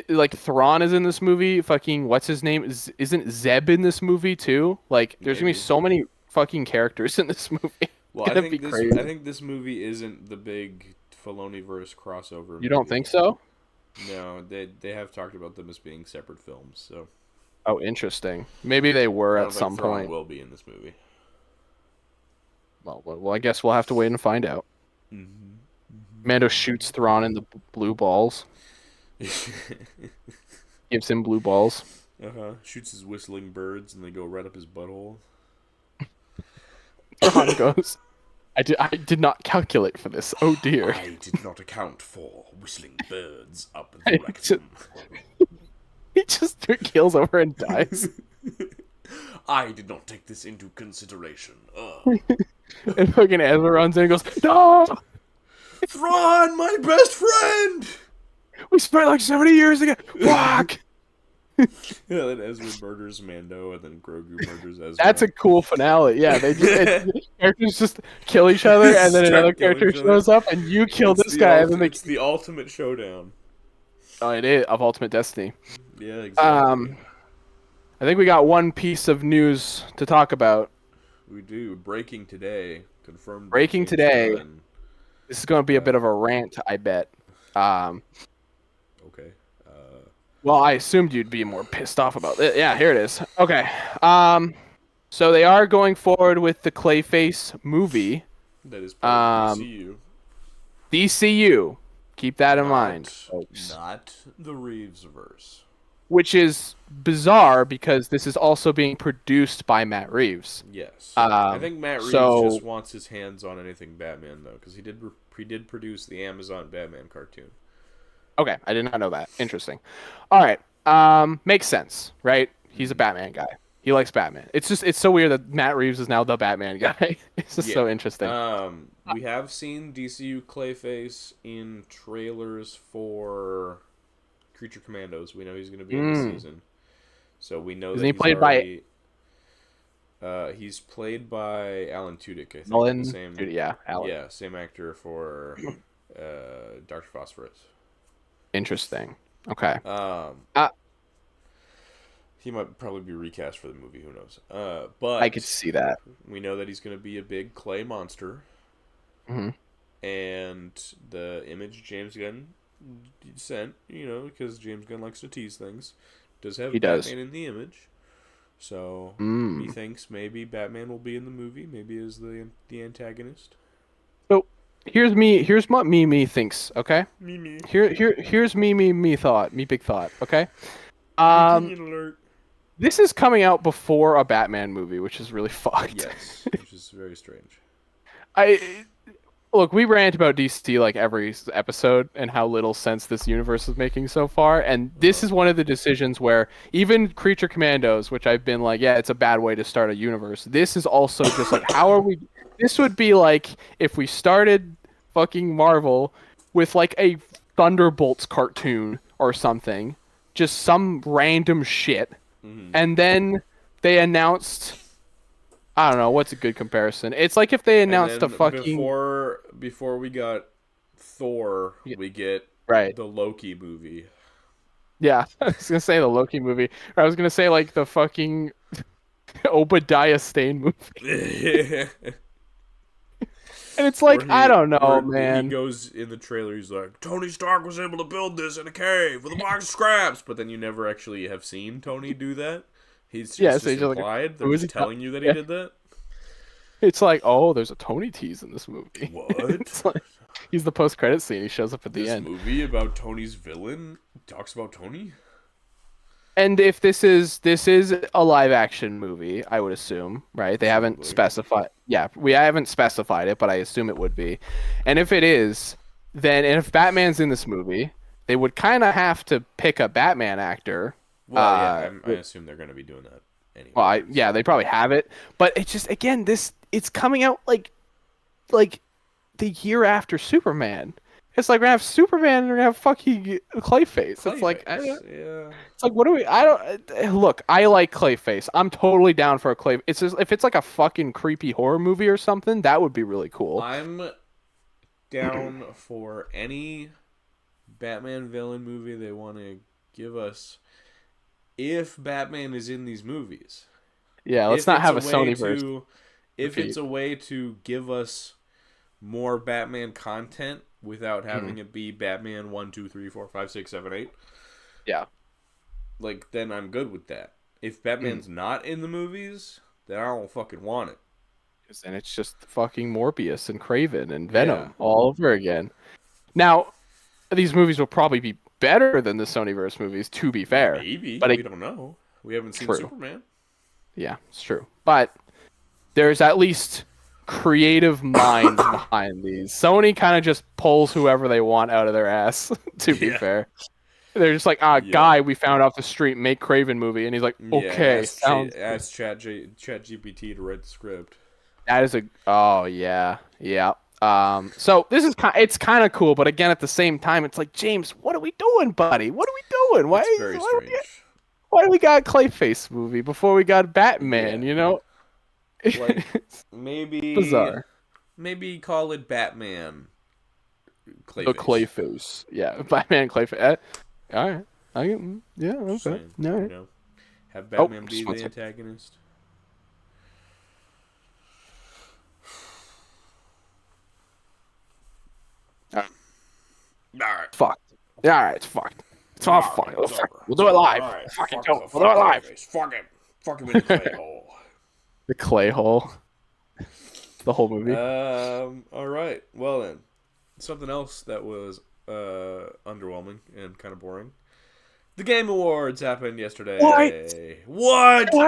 like Thrawn is in this movie. Fucking, what's his name? Isn't Zeb in this movie too? Like, there's gonna be so many fucking characters in this movie. Well, I think this movie isn't the big Filoni-verse crossover. You don't think so? No, they have talked about them as being separate films. So. Oh, interesting. Maybe they were at some point. Will be in this movie. Well, I guess we'll have to wait and find out. Mando shoots Thrawn in the blue balls. Gives him blue balls. Shoots his whistling birds, and they go right up his butthole. Thrawn goes, I did not calculate for this. Oh dear. I did not account for whistling birds up the rectum. He just keels over and dies. I did not take this into consideration. And fucking Ezra runs in and goes, no! Thrawn, my best friend! We spent like 70 years together. Fuck! Yeah, then Ezra murders Mando, and then Grogu murders Ezra. That's a cool finale. Yeah, they characters just kill each other, and then another character shows up, and you kill this guy. And then it's the ultimate showdown. Oh, it is of Ultimate Destiny. Yeah, exactly. I think we got one piece of news to talk about. We do. Breaking today. Confirmed. Breaking today. This is going to be a bit of a rant, I bet. Okay. Well, I assumed you'd be more pissed off about it. Yeah, here it is. Okay. So they are going forward with the Clayface movie. That is part of DCU. DCU. Keep that in mind, folks. Not the Reeves-verse. Which is bizarre because this is also being produced by Matt Reeves. Yes. I think Matt Reeves just wants his hands on anything Batman, though, because he did produce the Amazon Batman cartoon. Okay, I did not know that. Interesting. All right. Makes sense, right? He's a Batman guy. He likes Batman. It's so weird that Matt Reeves is now the Batman guy. It's just so interesting. We have seen DCU Clayface in trailers for Creature Commandos. We know he's going to be in the season. So we know that he's played by Alan Tudyk, I think. Alan Tudyk, yeah, Alan. Yeah, same actor for Dr. Phosphorus. Interesting. Okay. He might probably be recast for the movie. Who knows? But I could see that. We know that he's going to be a big clay monster. And the image James Gunn sent, because James Gunn likes to tease things, does have Batman in the image. So he thinks maybe Batman will be in the movie, maybe as the antagonist. So here's what me thinks. Okay. Here's me thought. Me big thought. Okay. This is coming out before a Batman movie, which is really fucked. Yes, which is very strange. Look, we rant about DC like every episode and how little sense this universe is making so far, and this is one of the decisions where even Creature Commandos, which I've been like, yeah, it's a bad way to start a universe. This is also just like, how are we? This would be like if we started fucking Marvel with like a Thunderbolts cartoon or something, just some random shit. And then they announced, I don't know, what's a good comparison? It's like if they announced a fucking... Before we got Thor, we get the Loki movie. Yeah, I was going to say the Loki movie. Or I was going to say like the fucking Obadiah Stane movie. And it's like, I don't know, man. He goes in the trailer, he's like, Tony Stark was able to build this in a cave with a box of scraps. But then you never actually have seen Tony do that. It's So just he's just like, implied. They're who is just he? telling you that he Yeah. did that. It's like, oh, there's a Tony tease in this movie. What? It's like he's the post-credit scene. He shows up at the This end. movie about Tony's villain talks about Tony? And if this is a live action movie, I would assume, right? They haven't Presumably. specified. Yeah, we haven't specified it, but I assume it would be. And if it is, then and if Batman's in this movie, they would kind of have to pick a Batman actor. Well, yeah, I assume they're going to be doing that anyway. Well, yeah, they probably have it, but it's just again it's coming out like the year after Superman. It's like we're gonna have Superman and we're gonna have fucking Clayface. It's like yeah. it's like what do we? I don't look. I like Clayface. I'm totally down for a Clay. It's just, if it's like a fucking creepy horror movie or something, that would be really cool. I'm down for any Batman villain movie they want to give us if Batman is in these movies. Yeah, let's not have a Sony version. If it's a way to give us more Batman content without having it be Batman 1, 2, 3, 4, 5, 6, 7, 8. Yeah. Like, then I'm good with that. If Batman's not in the movies, then I don't fucking want it. Because then it's just fucking Morbius and Craven and Venom all over again. Now, these movies will probably be better than the Sonyverse movies, to be fair. Maybe. But we don't know. We haven't seen Superman. Yeah, it's true. But there's at least creative minds behind these. Sony kind of just pulls whoever they want out of their ass, to be fair. They're just like, guy we found off the street, make Craven movie. And he's like, okay. Ask ChatGPT to write the script. That is yeah. So this is it's kind of cool, but again, at the same time, it's like, James, what are we doing, buddy? What are we doing? It's very strange. Why do we got a Clayface movie before we got Batman, you know? Like, maybe bizarre. Maybe call it Batman Clayface. The Clayface. Yeah, Batman Clayface. All right. Yeah, okay. Saying, all right. You know, have Batman be the antagonist. All right. Fucked. Yeah, all right, it's fucked. It's all fucked. We'll do it live. All right. Fucking go. We'll do it live. Fuck him in the clay hole. The clay hole. The whole movie. All right. Well then, something else that was underwhelming and kind of boring. The Game Awards happened yesterday. What? Game Awards!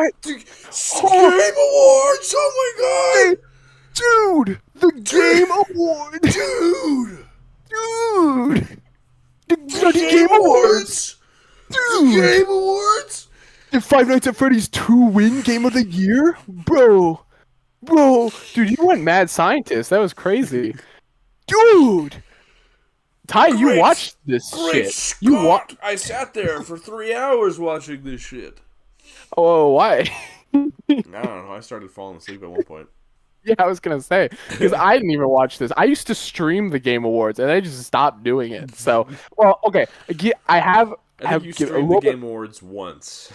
Oh my god! Dude! The Game Awards! Dude! The Game Awards! Dude! The Game Awards! Did Five Nights at Freddy's 2 win Game of the Year? Bro! Dude, you went mad scientist. That was crazy. Dude! Ty, you watched this shit. Scott. I sat there for 3 hours watching this shit. Oh, why? I don't know. I started falling asleep at one point. Yeah, I was gonna say, because I didn't even watch this. I used to stream the Game Awards, and I just stopped doing it. So, well, okay, I have you streamed the Game Awards once.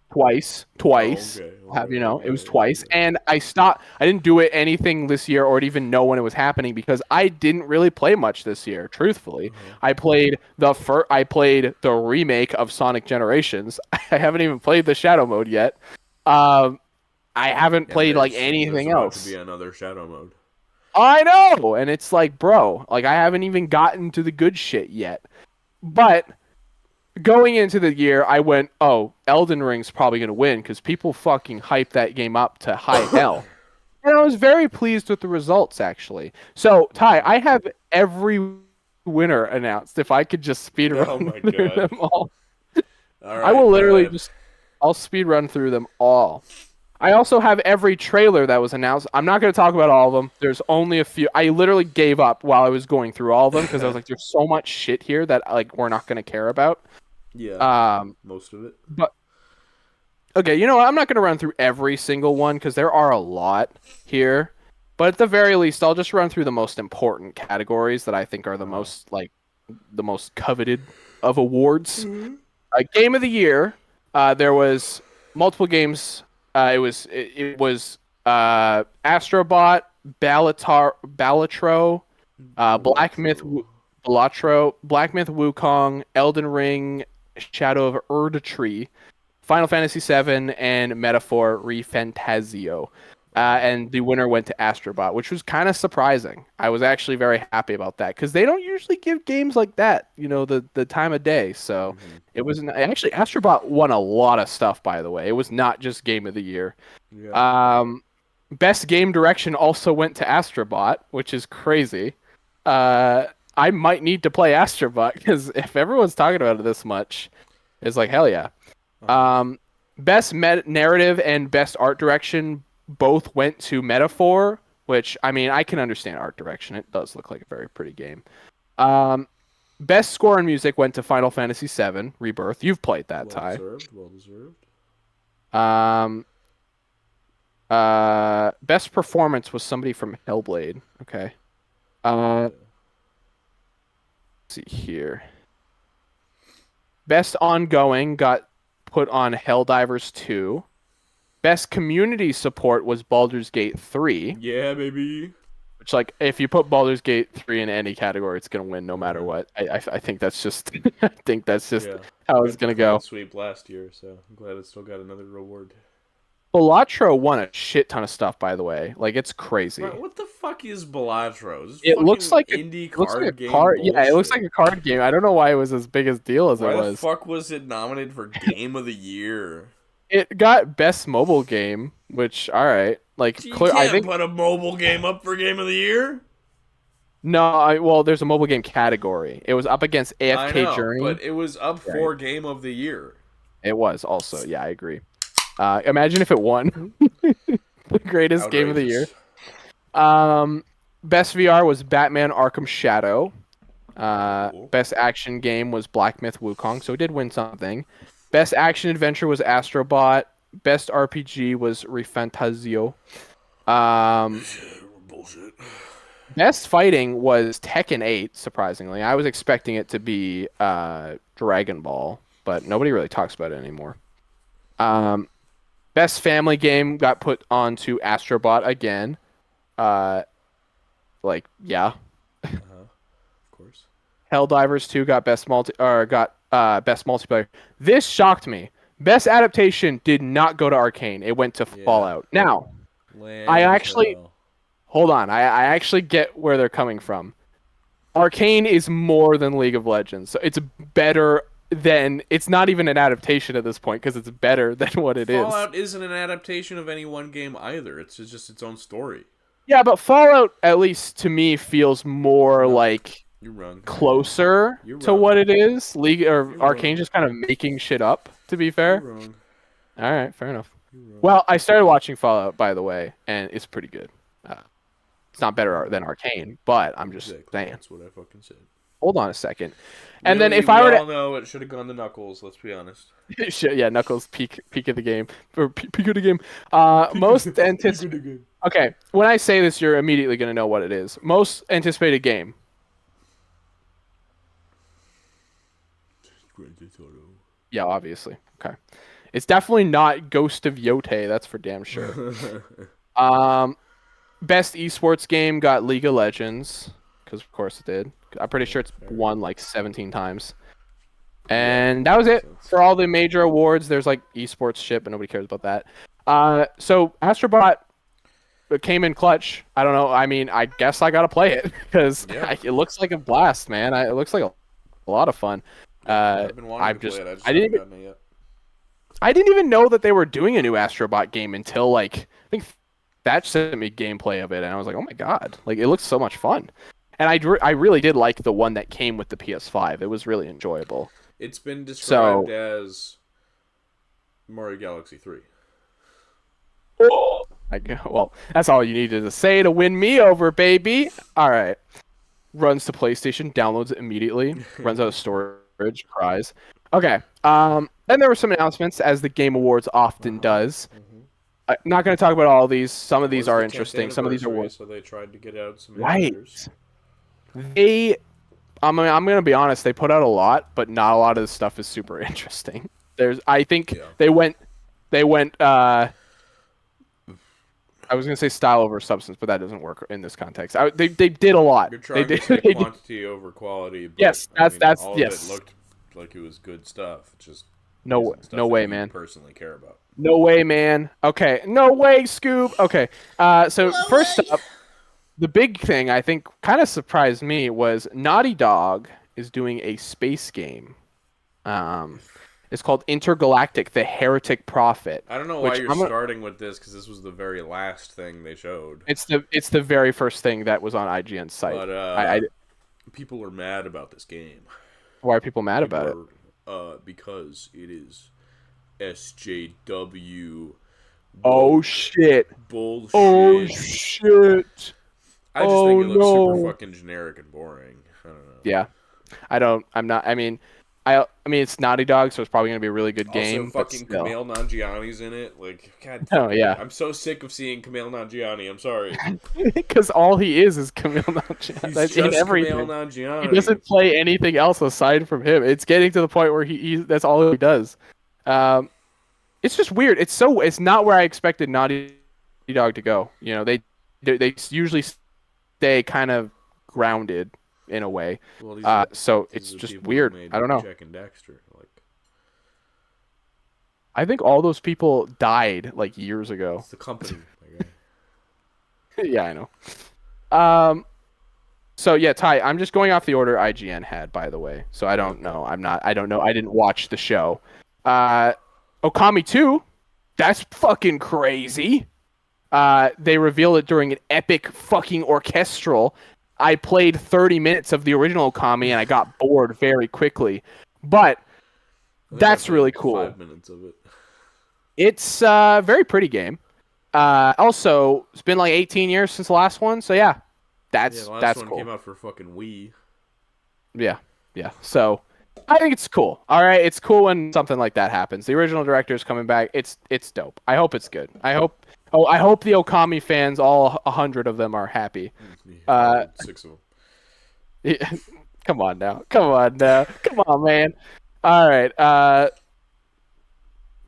Twice. Oh, okay. It was twice, and I stopped. I didn't do it anything this year, or even know when it was happening because I didn't really play much this year. Truthfully, I played the remake of Sonic Generations. I haven't even played the Shadow Mode yet. I haven't played anything else. To be another Shadow Mode. I know, and it's like, bro, I haven't even gotten to the good shit yet. But going into the year, I went, oh, Elden Ring's probably going to win because people fucking hype that game up to high hell. And I was very pleased with the results, actually. So, Ty, I have every winner announced. If I could just speed run through them all. All right, I will literally I'll speed run through them all. I also have every trailer that was announced. I'm not going to talk about all of them. There's only a few. I literally gave up while I was going through all of them because I was like, there's so much shit here that we're not going to care about. Yeah. Most of it. But okay, you know what? I'm not going to run through every single one because there are a lot here. But at the very least, I'll just run through the most important categories that I think are the most coveted of awards. Mm-hmm. Game of the Year. There was multiple games. It was Astrobot, Balatro, Black Myth Wukong, Elden Ring, Shadow of Erdtree, Final Fantasy VII, and Metaphor ReFantazio. And the winner went to Astrobot, which was kind of surprising. I was actually very happy about that because they don't usually give games like that, the time of day. So it was actually Astrobot won a lot of stuff, by the way. It was not just Game of the Year. Yeah. Best game direction also went to Astrobot, which is crazy. I might need to play Astrobot because if everyone's talking about it this much, it's like hell yeah. Best narrative and best art direction both went to Metaphor, which I mean I can understand art direction. It does look like a very pretty game. Best score and music went to Final Fantasy VII Rebirth. You've played that, Ty. Well deserved. Best performance was somebody from Hellblade. Okay. Let's see here. Best ongoing got put on Helldivers 2. Best community support was Baldur's Gate 3. Yeah, baby. Which, like, if you put Baldur's Gate 3 in any category, it's gonna win no matter what. I think that's just I think that's just how it's gonna go. Sweep last year, so I'm glad it still got another reward. Balatro won a shit ton of stuff, by the way. Like, it's crazy. Right, what the fuck is Balatro? It looks like indie card game. Yeah, it looks like a card game. I don't know why it was as big a deal as it was. Why the fuck was it nominated for Game of the Year? It got best mobile game, which all right, like you can't I think put a mobile game up for Game of the Year. No, well, there's a mobile game category. It was up against AFK I know, Journey, but it was up for Game of the Year. It was also, yeah, I agree. Imagine if it won the greatest game of the year. Best VR was Batman: Arkham Shadow. Cool. Best action game was Black Myth: Wukong, so it did win something. Best action adventure was Astrobot. Best RPG was ReFantazio. Bullshit. Best fighting was Tekken 8, surprisingly. I was expecting it to be Dragon Ball, but nobody really talks about it anymore. Best family game got put onto Astrobot again. Yeah. Of course. Helldivers 2 got best best multiplayer. This shocked me. Best adaptation did not go to Arcane. It went to Fallout. Now, hold on. I actually get where they're coming from. Arcane is more than League of Legends. So it's better than... It's not even an adaptation at this point because it's better than what it is. Fallout isn't an adaptation of any one game either. It's just its own story. Yeah, but Fallout, at least to me, feels more like... You're wrong. Closer to what it is. Arcane just kind of making shit up, to be fair. You're wrong. All right, fair enough. Well, I started watching Fallout, by the way, and it's pretty good. It's not better than Arcane, but I'm just saying. That's what I fucking said. Hold on a second. And then if I were to... all know it should have gone to Knuckles, let's be honest. Yeah, Knuckles, peak of the game. Or peak of the game. Most anticipated... Okay, when I say this, you're immediately going to know what it is. Most anticipated game. Yeah, obviously. Okay. It's definitely not Ghost of Yotei, that's for damn sure. Best esports game got League of Legends, because of course it did. I'm pretty sure it's won like 17 times. And that was it for all the major awards. There's like esports shit, but nobody cares about that. So Astrobot came in clutch. I don't know. I mean, I guess I gotta play it because it looks like a blast, man. It looks like a lot of fun. I've been wanting to play it. I didn't even know that they were doing a new Astrobot game until like I think Thatch sent me gameplay of it, and I was like, oh my god, like it looks so much fun. And I really did like the one that came with the PS5. It was really enjoyable. It's been described as Mario Galaxy 3. Well, that's all you needed to say to win me over, baby. All right. Runs to PlayStation, downloads it immediately, runs out of storage, cries. Okay. Then there were some announcements, as the Game Awards often does. I'm not going to talk about all of these. Some of these are interesting. Some of these are so they tried to get out some indicators. I'm going to be honest, they put out a lot, but not a lot of the stuff is super interesting. I think they went I was gonna say style over substance, but that doesn't work in this context. They did a lot. You're trying to say quantity over quality. But, yes, that's all yes. Of it looked like it was good stuff. No, Using stuff no that way, you man. personally care about. No way, man. Okay, no way, Scoob. Okay, so No first way. up, the big thing I think kind of surprised me was Naughty Dog is doing a space game. Um, it's called Intergalactic: The Heretic Prophet, I don't know why which you're starting with this because this was the very last thing they showed. it's the very first thing that was on IGN's site. But I people are mad about this game. why are people mad People about it? are because it is SJW Oh woke shit! Oh bullshit. shit! I just think Oh it looks super no! fucking generic and boring. I don't know. Yeah, I don't. I'm not. I mean, I mean, it's Naughty Dog, so it's probably gonna be a really good Also, game. But fucking still, Kumail Nanjiani's in it. Like, God oh fucking, yeah, I'm so sick of seeing Kumail Nanjiani. I'm sorry. because all he is Camille Nanjiani. He's That's in just Kumail everything. He Nanjiani. doesn't play anything else aside from him. It's getting to the point where that's all he does. Um, it's just weird. It's not where I expected Naughty Dog to go. You know, they usually stay kind of grounded in a way. Well, So these it's are the just people who weird. made I don't know. Jack and Dexter. Like, I think all those people died like years ago. it's the company. My guy. Yeah, I know. Um, so yeah, Ty, I'm just going off the order IGN had, by the way. So I don't Okay. know. I don't know. I didn't watch the show. Uh, Okami 2, that's fucking crazy. They reveal it during an epic fucking orchestral. I played 30 minutes of the original Okami and I got bored very quickly. But I think I that's really played cool. 5 minutes of it. It's a very pretty game. Also, it's been like 18 years since the last one, so yeah, Yeah, that's the last that's one cool. came out for fucking Wii. Yeah, yeah. So I think it's cool. All right, it's cool when something like that happens. The original director is coming back. It's dope. I hope it's good. I hope the Okami fans, all 100 of them, are happy. Uh, 6 of them. yeah, come on now, come on, man. All right.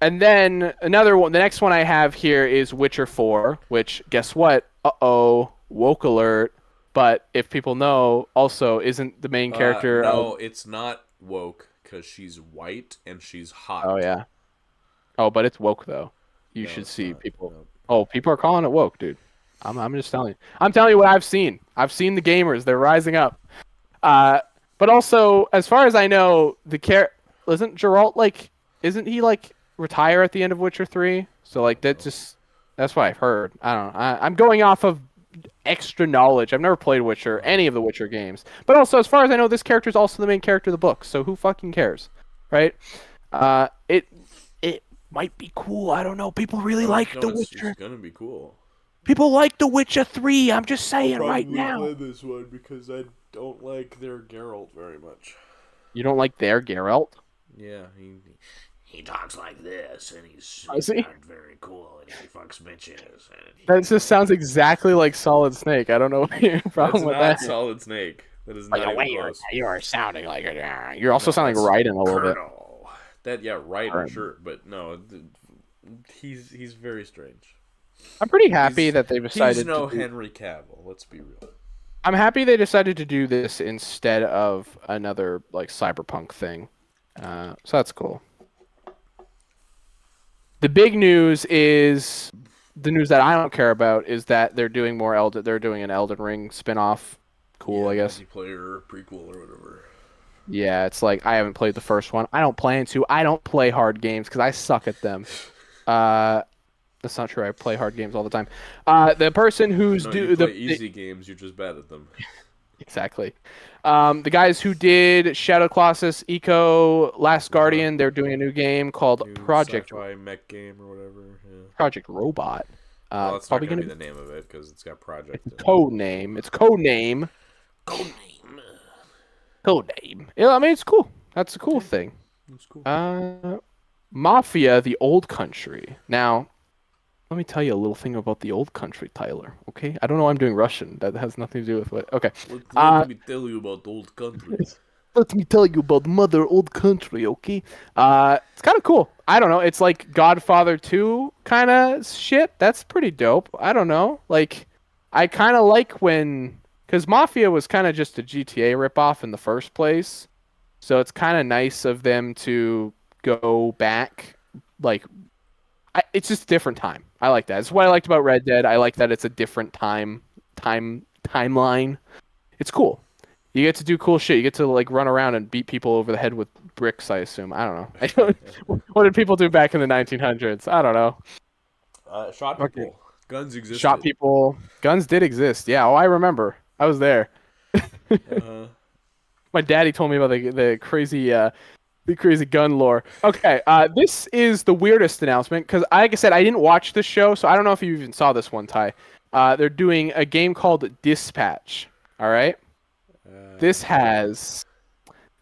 And then another one. The next one I have here is Witcher 4, which guess what? Uh-oh, woke alert. But if people know, also isn't the main character No, it's not woke because she's white and she's Oh hot. yeah. Oh, but it's woke though. You No, should it's see not. people. No. Oh, people are calling it woke, dude. I'm just telling you. I'm telling you what I've seen. I've seen the gamers. They're rising up. Uh, but also, as far as I know, isn't Geralt like? Isn't he like retire at the end of Witcher 3? So like that's what I've heard. I don't know. I'm going off of extra knowledge. I've never played Witcher, any of the Witcher games. But also, as far as I know, this character is also the main character of the book. So who fucking cares, right? It might be cool. I don't know. People really like No, The it's Witcher. gonna be cool. People like The Witcher 3. I'm just saying right Probably now. play this one because I don't like their Geralt very much. You don't like their Geralt? Yeah, he talks like this, and he's Does he? not very cool, and he fucks bitches. That just sounds exactly like Solid Snake. I don't know what your problem That's with not that. Solid Snake. That is Like not the way even close. you're sounding like it. You're also No, sounding that's like Raiden a little bit. Colonel. That Raiden, Alright. sure, but no, he's very strange. I'm pretty happy He's- that they He's decided no to do, Henry Cavill. Let's be real. I'm happy they decided to do this instead of another like cyberpunk thing. So that's cool. The big news is the news that I don't care about is that they're doing they're doing an Elden Ring spin-off. Cool, Yeah, I guess. multiplayer prequel or whatever. Yeah, it's like I haven't played the first one. I don't plan to. I don't play hard games because I suck at them. That's not true. I play hard games all the time. The person who's No, do you play the easy games. You're just bad at them. exactly. The guys who did Shadow Colossus, Eco, Last Guardian, they're doing a new game called New Project sci-fi mech game or whatever. Yeah. Project Robot. Well, It's that's not probably gonna gonna be the name of it because it's got project. be code name. It's code name. Code name. Code name. Yeah, I mean it's cool. That's a cool thing. That's cool. Mafia, the Old Country. Now, let me tell you a little thing about the Old Country, Tyler. Okay, I don't know why I'm doing Russian. That has nothing to do with what. Okay. Let me tell you about old country. Let me tell you about Mother Old Country, okay? It's kind of cool. I don't know. It's like Godfather 2 kind of shit. That's pretty dope. I don't know. Like, I kind of like when... Because Mafia was kind of just a GTA ripoff in the first place. So it's kind of nice of them to go back. Like, it's just a different time. I like that. It's what I liked about Red Dead. I like that it's a different timeline. It's cool. You get to do cool shit. You get to like run around and beat people over the head with bricks. I assume. I don't know. I don't. What did people do back in the 1900s? I don't know. Shot Okay. people. Guns existed. Shot people. Guns did exist. Yeah. Oh, I remember. I was there. Uh-huh. My daddy told me about the crazy gun lore. Okay. This is the weirdest announcement because, like I said, I didn't watch this show, so I don't know if you even saw this one, Ty. They're doing a game called Dispatch. All right. This has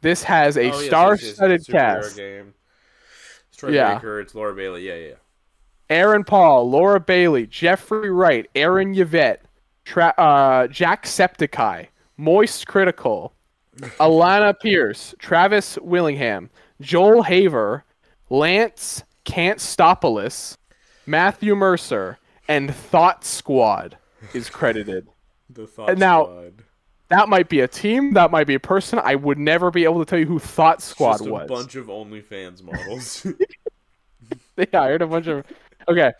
a star-studded Superhero cast. game. It's Troy Yeah. Baker. It's Laura Bailey. Yeah. Aaron Paul, Laura Bailey, Jeffrey Wright, Aaron Yvette, Jacksepticeye, Moist Critical, Alana Pierce, Travis Willingham, Joel Haver, Lance Can't-Stopoulos, Matthew Mercer, and Thought Squad is credited. The Thought Now, Squad. that might be a team, that might be a person. I would never be able to tell you who Thought Squad Just a was. bunch of OnlyFans models. They hired a bunch of. Okay,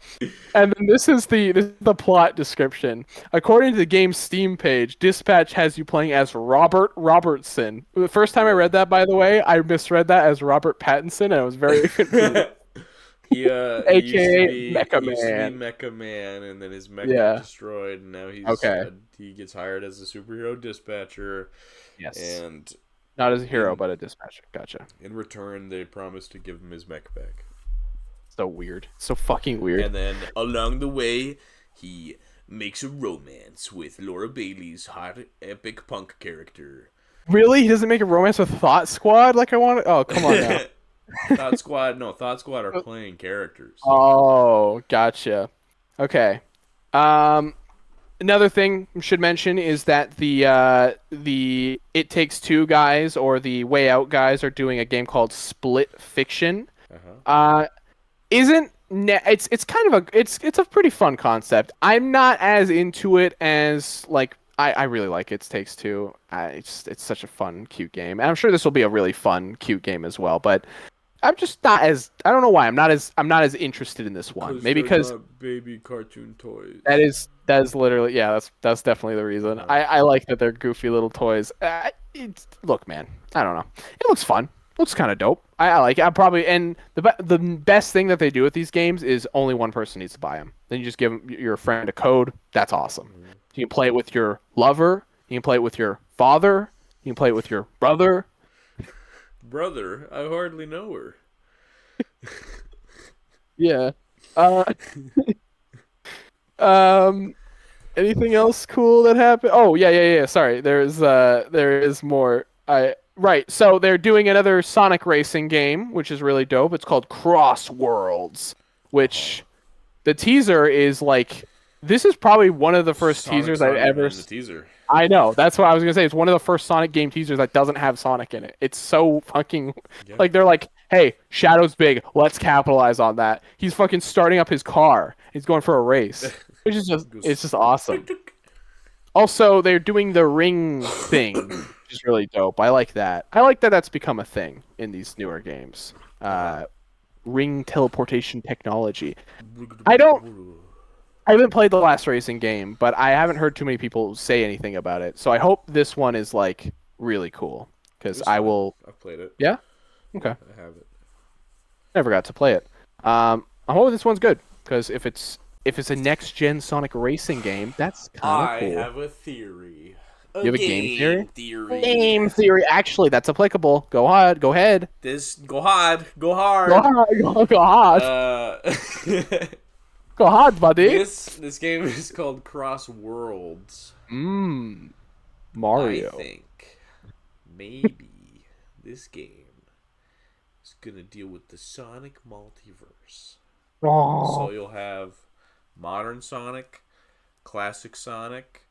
and then this is the plot description. According to the game's Steam page, Dispatch has you playing as Robert Robertson. The first time I read that, by the way, I misread that as Robert Pattinson, and I was very confused. He AKA Mecha he used to Man. be Mecha Man, and then his mech Yeah. got destroyed, and now he's Okay. he gets hired as a superhero dispatcher, Yes, and not as a hero, but a dispatcher. Gotcha. in return they promise to give him his mech back. So weird. So fucking weird. And then along the way, he makes a romance with Laura Bailey's hot epic punk character. Really? He doesn't make a romance with Thought Squad like I wanted? Oh, come on now. Thought Squad are playing characters. Oh, gotcha. Okay. Another thing I should mention is that the It Takes Two guys or the Way Out guys are doing a game called Split Fiction. Uh-huh. It's kind of it's a pretty fun concept. I'm not as into it as like I really like It Takes Two. It's such a fun, cute game, and I'm sure this will be a really fun, cute game as well. But I'm just not as I don't know why I'm not as interested in this one. Maybe because baby cartoon toys. that is literally that's definitely the reason. I like that they're goofy little toys. Look, man, I don't know. It looks fun. Looks kind of dope. I like it. I probably and the best thing that they do with these games is only one person needs to buy them. Then you just give your friend a code. That's awesome. Mm-hmm. You can play it with your lover. You can play it with your father. You can play it with your brother. Brother, I hardly know her. Yeah. Anything else cool that happened? Oh, yeah. Sorry. There is more. Right. So they're doing another Sonic racing game, which is really dope. It's called Cross Worlds, which the teaser is like this is probably one of the first teasers I've ever seen. Teaser. I know. That's what I was going to say. It's one of the first Sonic game teasers that doesn't have Sonic in it. It's so fucking like they're like, "Hey, Shadow's big. Let's capitalize on that." He's fucking starting up his car. He's going for a race. It's just awesome. Also, they're doing the ring thing, which is really dope. I like that. I like that that's become a thing in these newer games. Ring teleportation technology. I haven't played the last racing game, but I haven't heard too many people say anything about it. So I hope this one is like really cool because I will. I've played it. Yeah. Okay. I have it. Never got to play it. I'm hoping this one's good because if it's a next gen Sonic racing game, that's kind of cool. I have a theory. You have a game theory? Theory. Game theory. Actually, that's applicable. Go ahead. Go ahead. Go hard. Go hard. Go hard. Go hard, buddy. This game is called Cross Worlds. Mario. I think maybe this game is gonna deal with the Sonic multiverse. Oh. So you'll have modern Sonic, classic Sonic,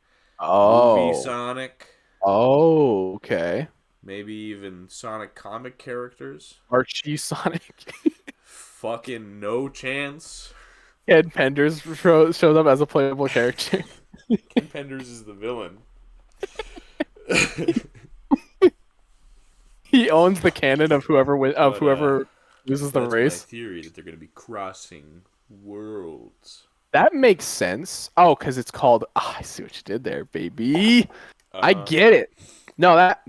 movie Sonic. Oh, okay. Maybe even Sonic comic characters. Archie Sonic. Fucking no chance. Ed Penders shows up as a playable character. Ken Penders is the villain. He owns the canon of whoever loses the That's my race. theory, that they're going to be crossing worlds. That makes sense. Oh, because it's called. Oh, I see what you did there, baby. I Uh-huh. get it. No, that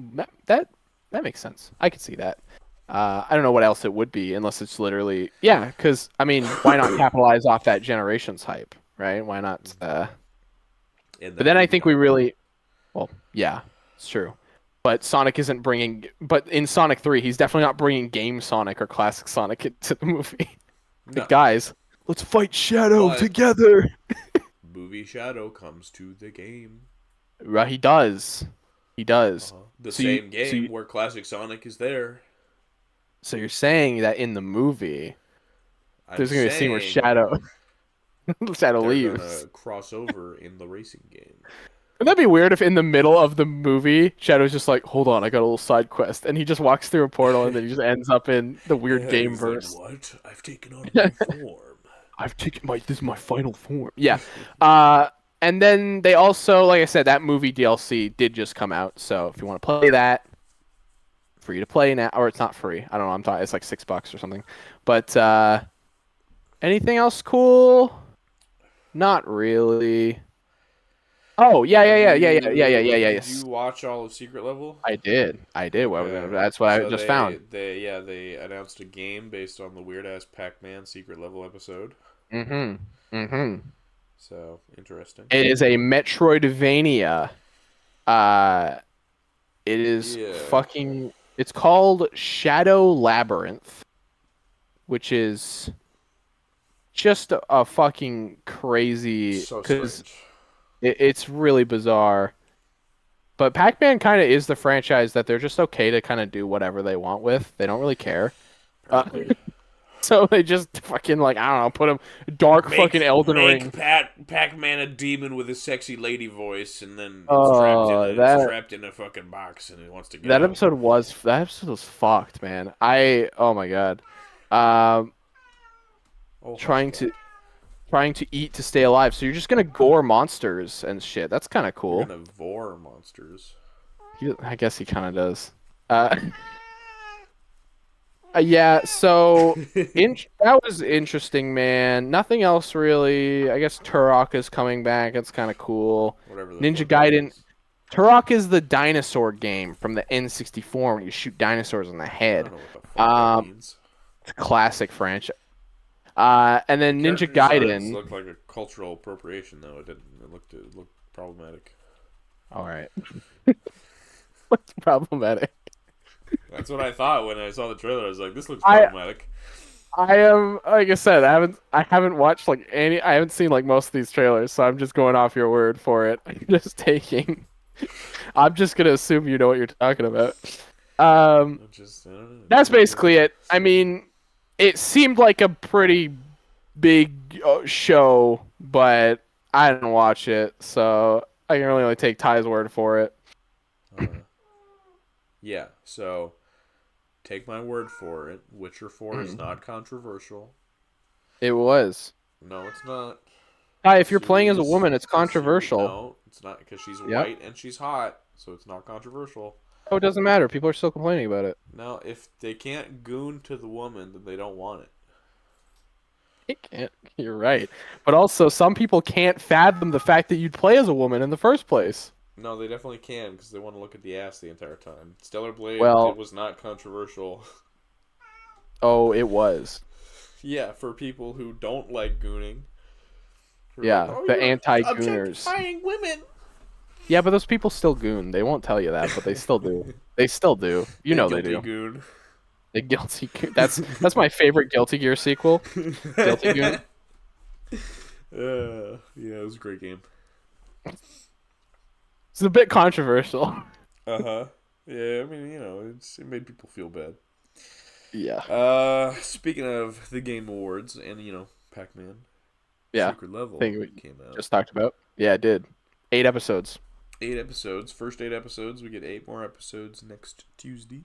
makes sense. I could see that. I don't know what else it would be unless it's literally yeah. Because I mean, why not capitalize off that generation's hype, right? Why not? And But that then I movie think we hype. really well, yeah, it's true. But Sonic isn't bringing. But in Sonic 3, he's definitely not bringing Game Sonic or Classic Sonic into the movie. Like, No. guys, let's fight Shadow But together. movie Shadow comes to the game. Right, he does. He does. The So you, same so game you, where classic Sonic is there. so you're saying that in the movie, I'm there's gonna be a scene where saying Shadow they're leaves. gonna cross over in the racing game. Wouldn't that be weird if in the middle of the movie, Shadow's just like, hold on, I got a little side quest, and he just walks through a portal and then he just ends up in the weird game He's like, verse. what? I've taken on a new form. This is my final form. Yeah. Uh, and then they also, like I said, that movie DLC did just come out. So if you want to play that, free to play now, or it's not free. I don't know. I'm talking. It's like $6 or something. But anything else cool? Not really. Oh Did you yes. watch all of Secret Level? I did. I did. Okay. That's what I So just found. they announced a game based on the weird ass Pac-Man Secret Level episode. Mm-hmm. Mm-hmm. So interesting. It is a Metroidvania. Uh, it is Yeah. fucking. It's called Shadow Labyrinth, which is just a fucking crazy So because strange. it's really bizarre. But Pac-Man kind of is the franchise that they're just okay to kind of do whatever they want with. They don't really care. Uh, Apparently. so they just fucking like I don't know, put him dark fucking Elden Make Ring. Pac-Man a demon with a sexy lady voice, and then Oh, it's that trapped in a fucking box, and it wants to get that out. episode was fucked, man. I oh my god. Um, Oh my trying to god. trying to eat to stay alive. So you're just gonna gore monsters and shit. That's kind of You're cool. gonna vor monsters. I guess he kind of does. Uh, yeah. So that was interesting, man. Nothing else really. I guess Turok is coming back. It's kind of cool. Whatever the Ninja fuck that Gaiden. is. Turok is the dinosaur game from the N64 when you shoot dinosaurs in the I head. don't know what the fuck that Um, means. it's a classic franchise. And The then Ninja character designs Gaiden. look like a cultural appropriation, though. It looked problematic. All right. What's problematic? That's what I thought when I saw the trailer. I was like, this looks I problematic. I am like I said, I haven't watched like any I haven't seen like most of these trailers, so I'm just going off your word for it. I'm just taking I'm just gonna assume you know what you're talking about. Um I don't know. It that's just looked basically it. I mean, it seemed like a pretty big show, but I didn't watch it, so I can really only take Ty's word for it. uh, yeah, so take my word for it. Witcher 4 is Mm. not controversial. It was. No, it's not. Ty, if you're playing as a woman, it's controversial. No, it's not because she's Yep. white and she's hot, so it's not controversial. Oh, it doesn't matter. People are still complaining about it. Now, if they can't goon to the woman, then they don't want it. It can't. You're right. But also, some people can't fathom the fact that you'd play as a woman in the first place. No, they definitely can because they want to look at the ass the entire time. Stellar Blade, it Well, was not controversial. oh, it was. Yeah, for people who don't like gooning. Who are like, Yeah, oh, the you're anti-gooners. objectifying women. Yeah, but those people still goon. They won't tell you that, but they still do. They still do. You The know they guilty do. goon. The Guilty Gear. That's my favorite Guilty Gear sequel. Guilty Goon. Yeah, it was a great game. It's a bit controversial. Uh-huh. Yeah, I mean, it made people feel bad. Yeah. Speaking of the Game Awards and, Pac-Man, Yeah. Secret Level Thing we came out. just talked about. Yeah, it did. 8 episodes. 8 episodes. First 8 episodes. We get 8 more episodes next Tuesday.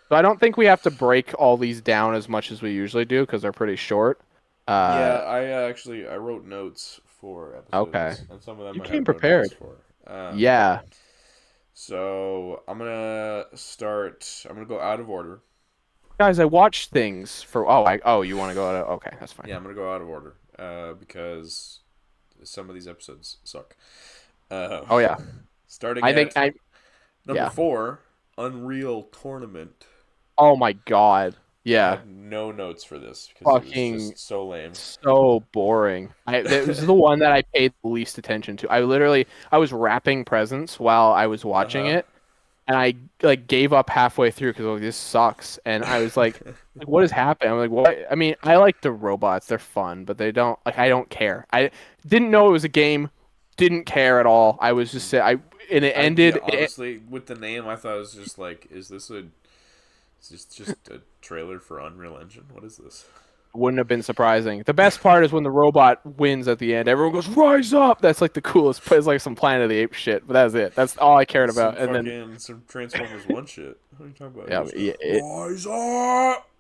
So I don't think we have to break all these down as much as we usually do because they're pretty short. Yeah, I wrote notes for episodes. Okay. And some of them You I came have no notes prepared. for. Yeah. So I'm gonna go out of order. Guys, I watch things for. Oh, you want to go out? Okay, that's fine. Yeah, I'm gonna go out of order because some of these episodes suck. Oh yeah, Starting I think at number yeah. 4, Unreal Tournament. Oh my God, I yeah. had no notes for this because it was Fucking just so lame. so boring. That was the one that I paid the least attention to. I was wrapping presents while I was Uh watching huh. it, and I like gave up halfway through because like this sucks. And I was like, what is happening? I'm like, what? I mean, I like the robots; they're fun, but they don't like. I don't care. I didn't know it was a game. Didn't care at all. I was just and it Yeah, ended. honestly, with the name, I thought it was just like, is this just a trailer for Unreal Engine? What is this? Wouldn't have been surprising. The best part is when the robot wins at the end. Everyone goes, "Rise up!" That's like the coolest. It's like some Planet of the Apes shit. But that's it. That's all I cared That's about. And then, some Transformers One shit. What are you talking about? It yeah, goes, it, Rise up!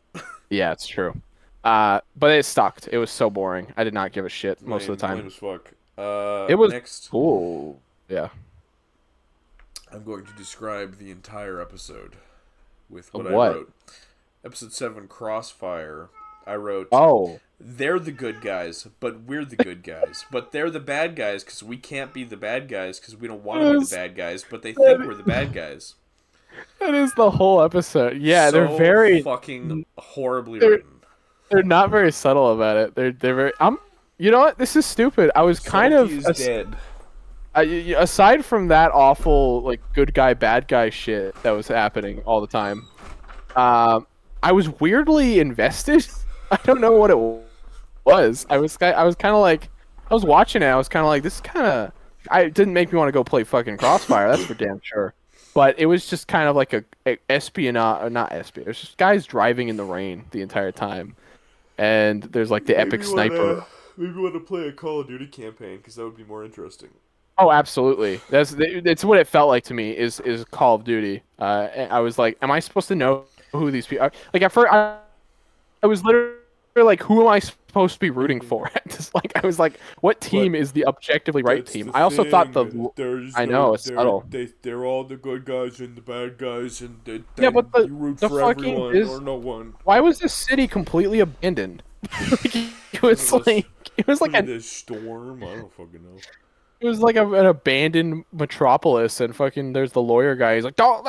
yeah, it's true. But it sucked. It was so boring. I did not give a shit most of the Lame time. as fuck. It was Next, cool. Yeah. I'm going to describe the entire episode with Of what I what? wrote. Episode 7, Crossfire. I wrote, Oh, they're the good guys, but we're the good guys. But they're the bad guys because we can't be the bad guys because we don't want to be the yes, bad guys, but they think that, we're the bad guys. that is the whole episode. Yeah, So fucking horribly they're written. they're not very subtle about it. They're very. You know what? This is stupid. I was kind Salty of is dead. aside from that awful like good guy bad guy shit that was happening all the time. I was weirdly invested. I don't know what it was. I was kind of like I was watching it. I was kind of like this kind of. It didn't make me want to go play fucking Crossfire. That's for damn sure. But it was just kind of like a espionage, not espionage. It was just guys driving in the rain the entire time, and there's like the epic sniper. Maybe want to play a Call of Duty campaign because that would be more interesting. Oh, absolutely. That's what it felt like to me. Is Call of Duty. And I was like, am I supposed to know who these people? Are? Like at first, I was literally like, who am I supposed to be rooting for? Just like I was like, what But team is the objectively right that's team? the I also thought thing. There's I no, know it's subtle. they're all the good guys and the bad guys, and Yeah, but then you root the for fucking everyone is or no one. why was this city completely abandoned? Like, it was like Because of this storm. I don't fucking know. it was like an abandoned metropolis, and fucking there's the lawyer guy. He's like, don't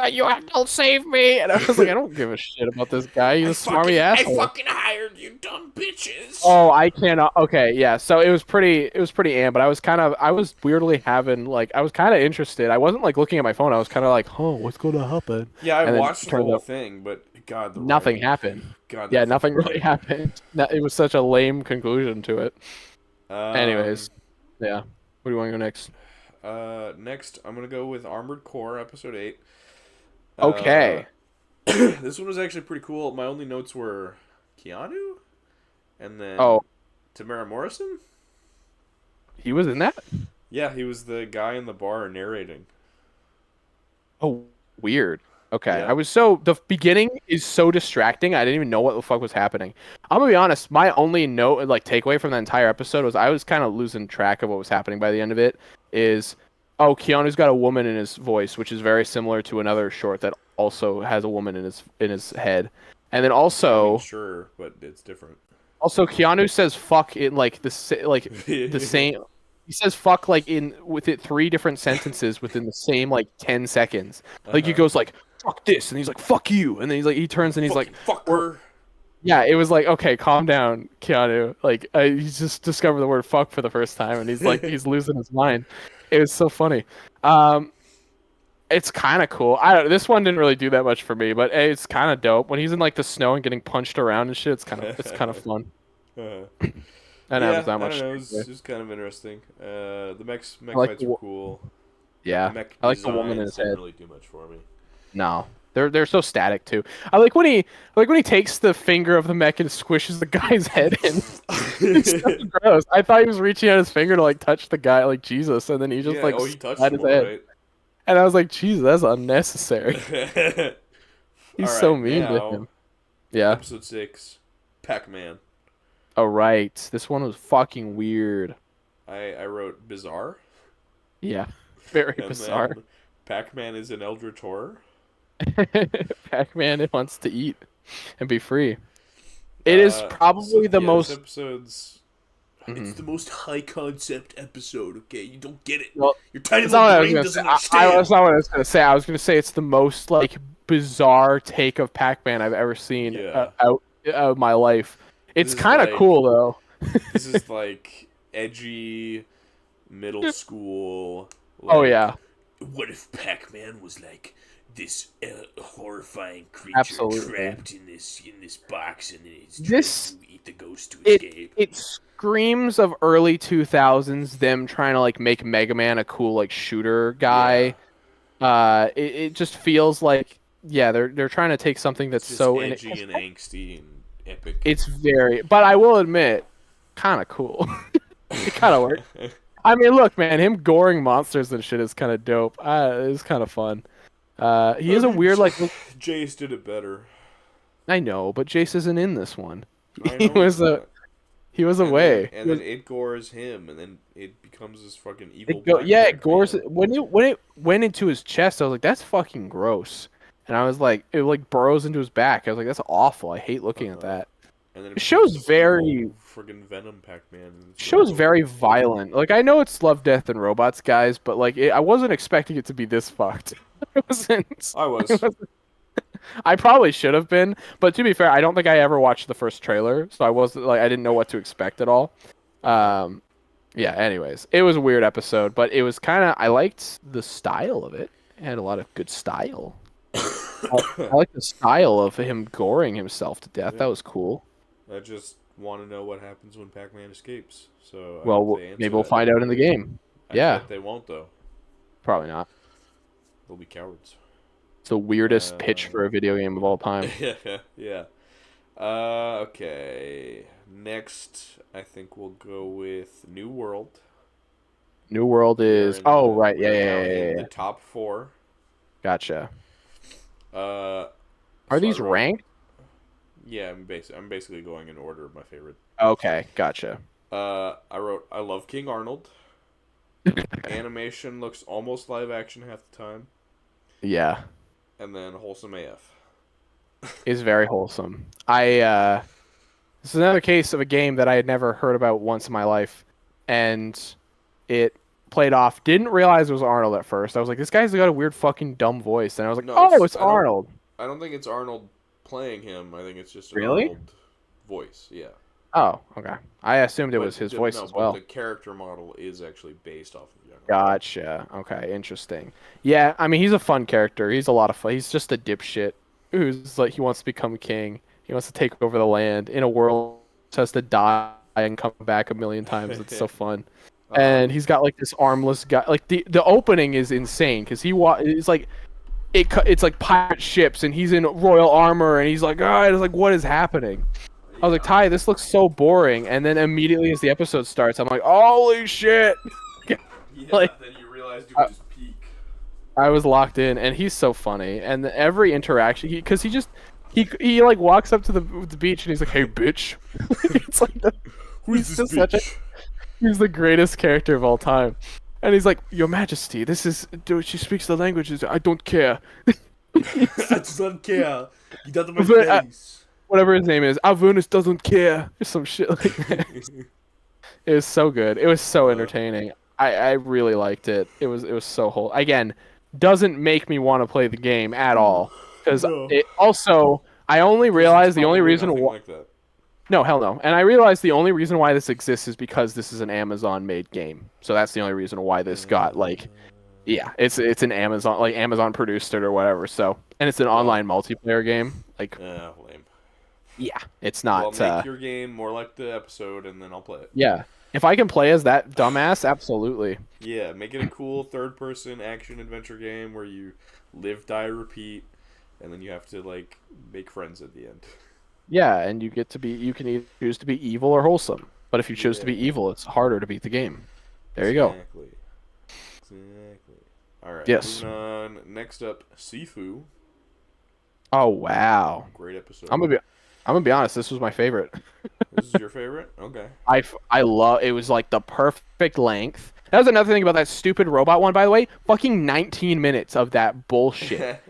save me!" And I was like, I don't give a shit about this guy. He's a smarmy I asshole. fucking hired you, dumb bitches. Oh, I cannot. Okay, yeah. So it was pretty am, but I was weirdly having like, I was kind of interested. I wasn't like looking at my phone. I was kind of like, oh, what's gonna happen? Yeah, I And then watched it the turns whole out thing, but God, the nothing writing. happened. God, Yeah, that fucking nothing really writing. happened. It was such a lame conclusion to it. Um, Anyways, yeah. Where do you want to go next? Next, I'm gonna go with Armored Core, Episode 8. Uh, Okay. this one was actually pretty cool. My only notes were Keanu, and Oh, then Tamara Morrison. he was in that? Yeah, he was the guy in the bar narrating. Oh, weird. Okay. Yeah. The beginning is so distracting. I didn't even know what the fuck was happening. I'm gonna be honest, my only note, like takeaway from the entire episode was I was kind of losing track of what was happening by the end of it. Is, oh, Keanu's got a woman in his voice, which is very similar to another short that also has a woman in his head. And then I mean, also, sure, but it's different. Keanu says fuck in like like the uh same. He says fuck like in with it 3 different sentences within the same like 10 seconds. Like he huh. goes like fuck this, and he's like fuck you, and then he turns and he's like, Fucking or, fucker. yeah, it was like okay, calm down, Keanu. Like he's just discovered the word fuck for the first time, and he's like he's losing his mind. It was so funny. Um, it's kind of cool. I don't. This one didn't really do that much for me, but it's kind of dope when he's in like the snow and getting punched around and shit. It's kind of fun. Uh, I don't have yeah, that I don't much. know. It was kind of interesting. The mech I like fights were cool. The yeah, mech I like the woman in designs his didn't head. really do much for me. No, they're so static too. I like when he takes the finger of the mech and squishes the guy's head in. It's so gross. I thought he was reaching out his finger to like touch the guy like Jesus, and then he just Yeah, like oh, he touched spat him his head. alright. And I was like, Jesus, that's unnecessary. He's so Alright, mean to now, him. Yeah. episode 6, Pac-Man. Oh right. This one was fucking weird. I wrote bizarre, Yeah. Very and bizarre. then Pac-Man is an eldritch horror. Pac-Man wants to eat. and be free. It is So probably the yeah, this most. episode's it's Mhm. the most high concept episode. Okay, you don't get it. Well, Your tiny it's little not what I was brain gonna say. doesn't That's understand. not what I was gonna say. I was gonna say it's the most like bizarre take of Pac-Man I've ever seen Yeah, out of my life. this It's is kind of like cool though. this is like edgy middle school. Oh Like, yeah, what if Pac-Man was like this horrifying creature absolutely. trapped in this box, and it's trying to This eat the ghost to it escape? it screams of early 2000s them trying to like make Mega Man a cool like shooter Yeah, guy. It just feels like yeah, they're trying to take something it's that's just so in it. edgy and angsty and epic. It's very, but I will admit, kind of cool. It kind of works. I mean, look, man, him goring monsters and shit is kind of dope. It's kind of fun. He I is a mean, weird like look. Jace did it better. I know, but Jace isn't in this one. I He know he's was a not. he was And then away. and then it gores him, and then it becomes this fucking evil It go black yeah, it gores Pac-Man. when it went into his chest. I was like, that's fucking gross. And I was like, it like burrows into his back. I was like, that's awful. I hate looking at Uh-huh. that. And then it It becomes shows this very evil friggin' Venom Pac-Man, and it's really shows cool. very violent. Like I know it's Love, Death, and Robots, guys, but like I wasn't expecting it to be this fucked. I wasn't. I I was. wasn't. I probably should have been, but to be fair, I don't think I ever watched the first trailer, so I wasn't like I didn't know what to expect at all. Uh-huh. Um, yeah. Anyways, it was a weird episode, but it was kind of I liked the style of it. It had a lot of good style. I like the style of him goring himself to death. Yeah. That was cool. I just want to know what happens when Pac-Man escapes. So I Well, hope they maybe answer we'll that. find out in the game. I Yeah, bet they won't, though. probably not. They'll be cowards. It's the weirdest pitch Uh, for a video game of all time. yeah, yeah. Okay. Next, I think we'll go with New World. New World We are is. in Oh, the right. we Yeah, are yeah, now yeah, yeah, in yeah. the top four. Gotcha. Uh, Are so I these wrote. ranked? Yeah, I'm basically going in order of my favorite. Okay, gotcha. I wrote I love King Arnold. Animation looks almost live action half the time, Yeah, and then wholesome AF. is very wholesome. This is another case of a game that I had never heard about once in my life, and it played off. Didn't realize it was Arnold at first. I was like, this guy's got a weird fucking dumb voice, and I was like, No, oh, it's it's Arnold. I don't think it's Arnold playing him. I think it's just an Really? Arnold voice. Yeah. Oh, okay. I assumed it was his voice No, as but well. the character model is actually based off of young Arnold. Gotcha. Okay, interesting. Yeah, I mean, he's a fun character. He's a lot of fun. He's just a dipshit who's like, he wants to become king. He wants to take over the land in a world that has to die and come back a million times. It's so fun. Uh, And he's got like this armless guy. Like the opening is insane because it's like it's like pirate ships and he's in royal armor and he's like, ah, it's like what is happening? I was like, Ty, this looks so boring. And then immediately as the episode starts, I'm like, holy shit! yeah. like, Then you realize you uh, just peak. I was locked in, and he's so funny. And every interaction, because he like walks up to the beach and he's like, "Hey, bitch!" It's like Who's he's this just such a bitch? he's the greatest character of all time. And he's like, "Your Majesty, this is dude. She speaks the languages. I don't care." I just don't care. Get out of my But, face. whatever his name is, Avunus doesn't care. Or some shit like that. It was so good. It was so entertaining. I really liked it. It was so whole. Again, doesn't make me want to play the game at all. Because No. it also I only realized the only reason nothing why. like that. No, hell no. And I realized the only reason why this exists is because this is an Amazon-made game. So that's the only reason why this got like, yeah, it's an Amazon like Amazon produced it or whatever. So and it's an online multiplayer game. Like, Lame. yeah, it's Well, not. make your game more like the episode, and then I'll play it. Yeah, if I can play as that dumbass, absolutely. Yeah, make it a cool third-person action adventure game where you live, die, repeat, and then you have to like make friends at the end. Yeah, and you can either choose to be evil or wholesome. But if you choose to be Yeah. evil, it's harder to beat the game. There you go. Exactly. Exactly. All right. Yes. Moving on. Next up, Sifu. Oh wow. Great episode. I'm gonna be honest. This was my favorite. This is your favorite? Okay. I love. It was like the perfect length. That was another thing about that stupid robot one, by the way. Fucking 19 minutes of that bullshit.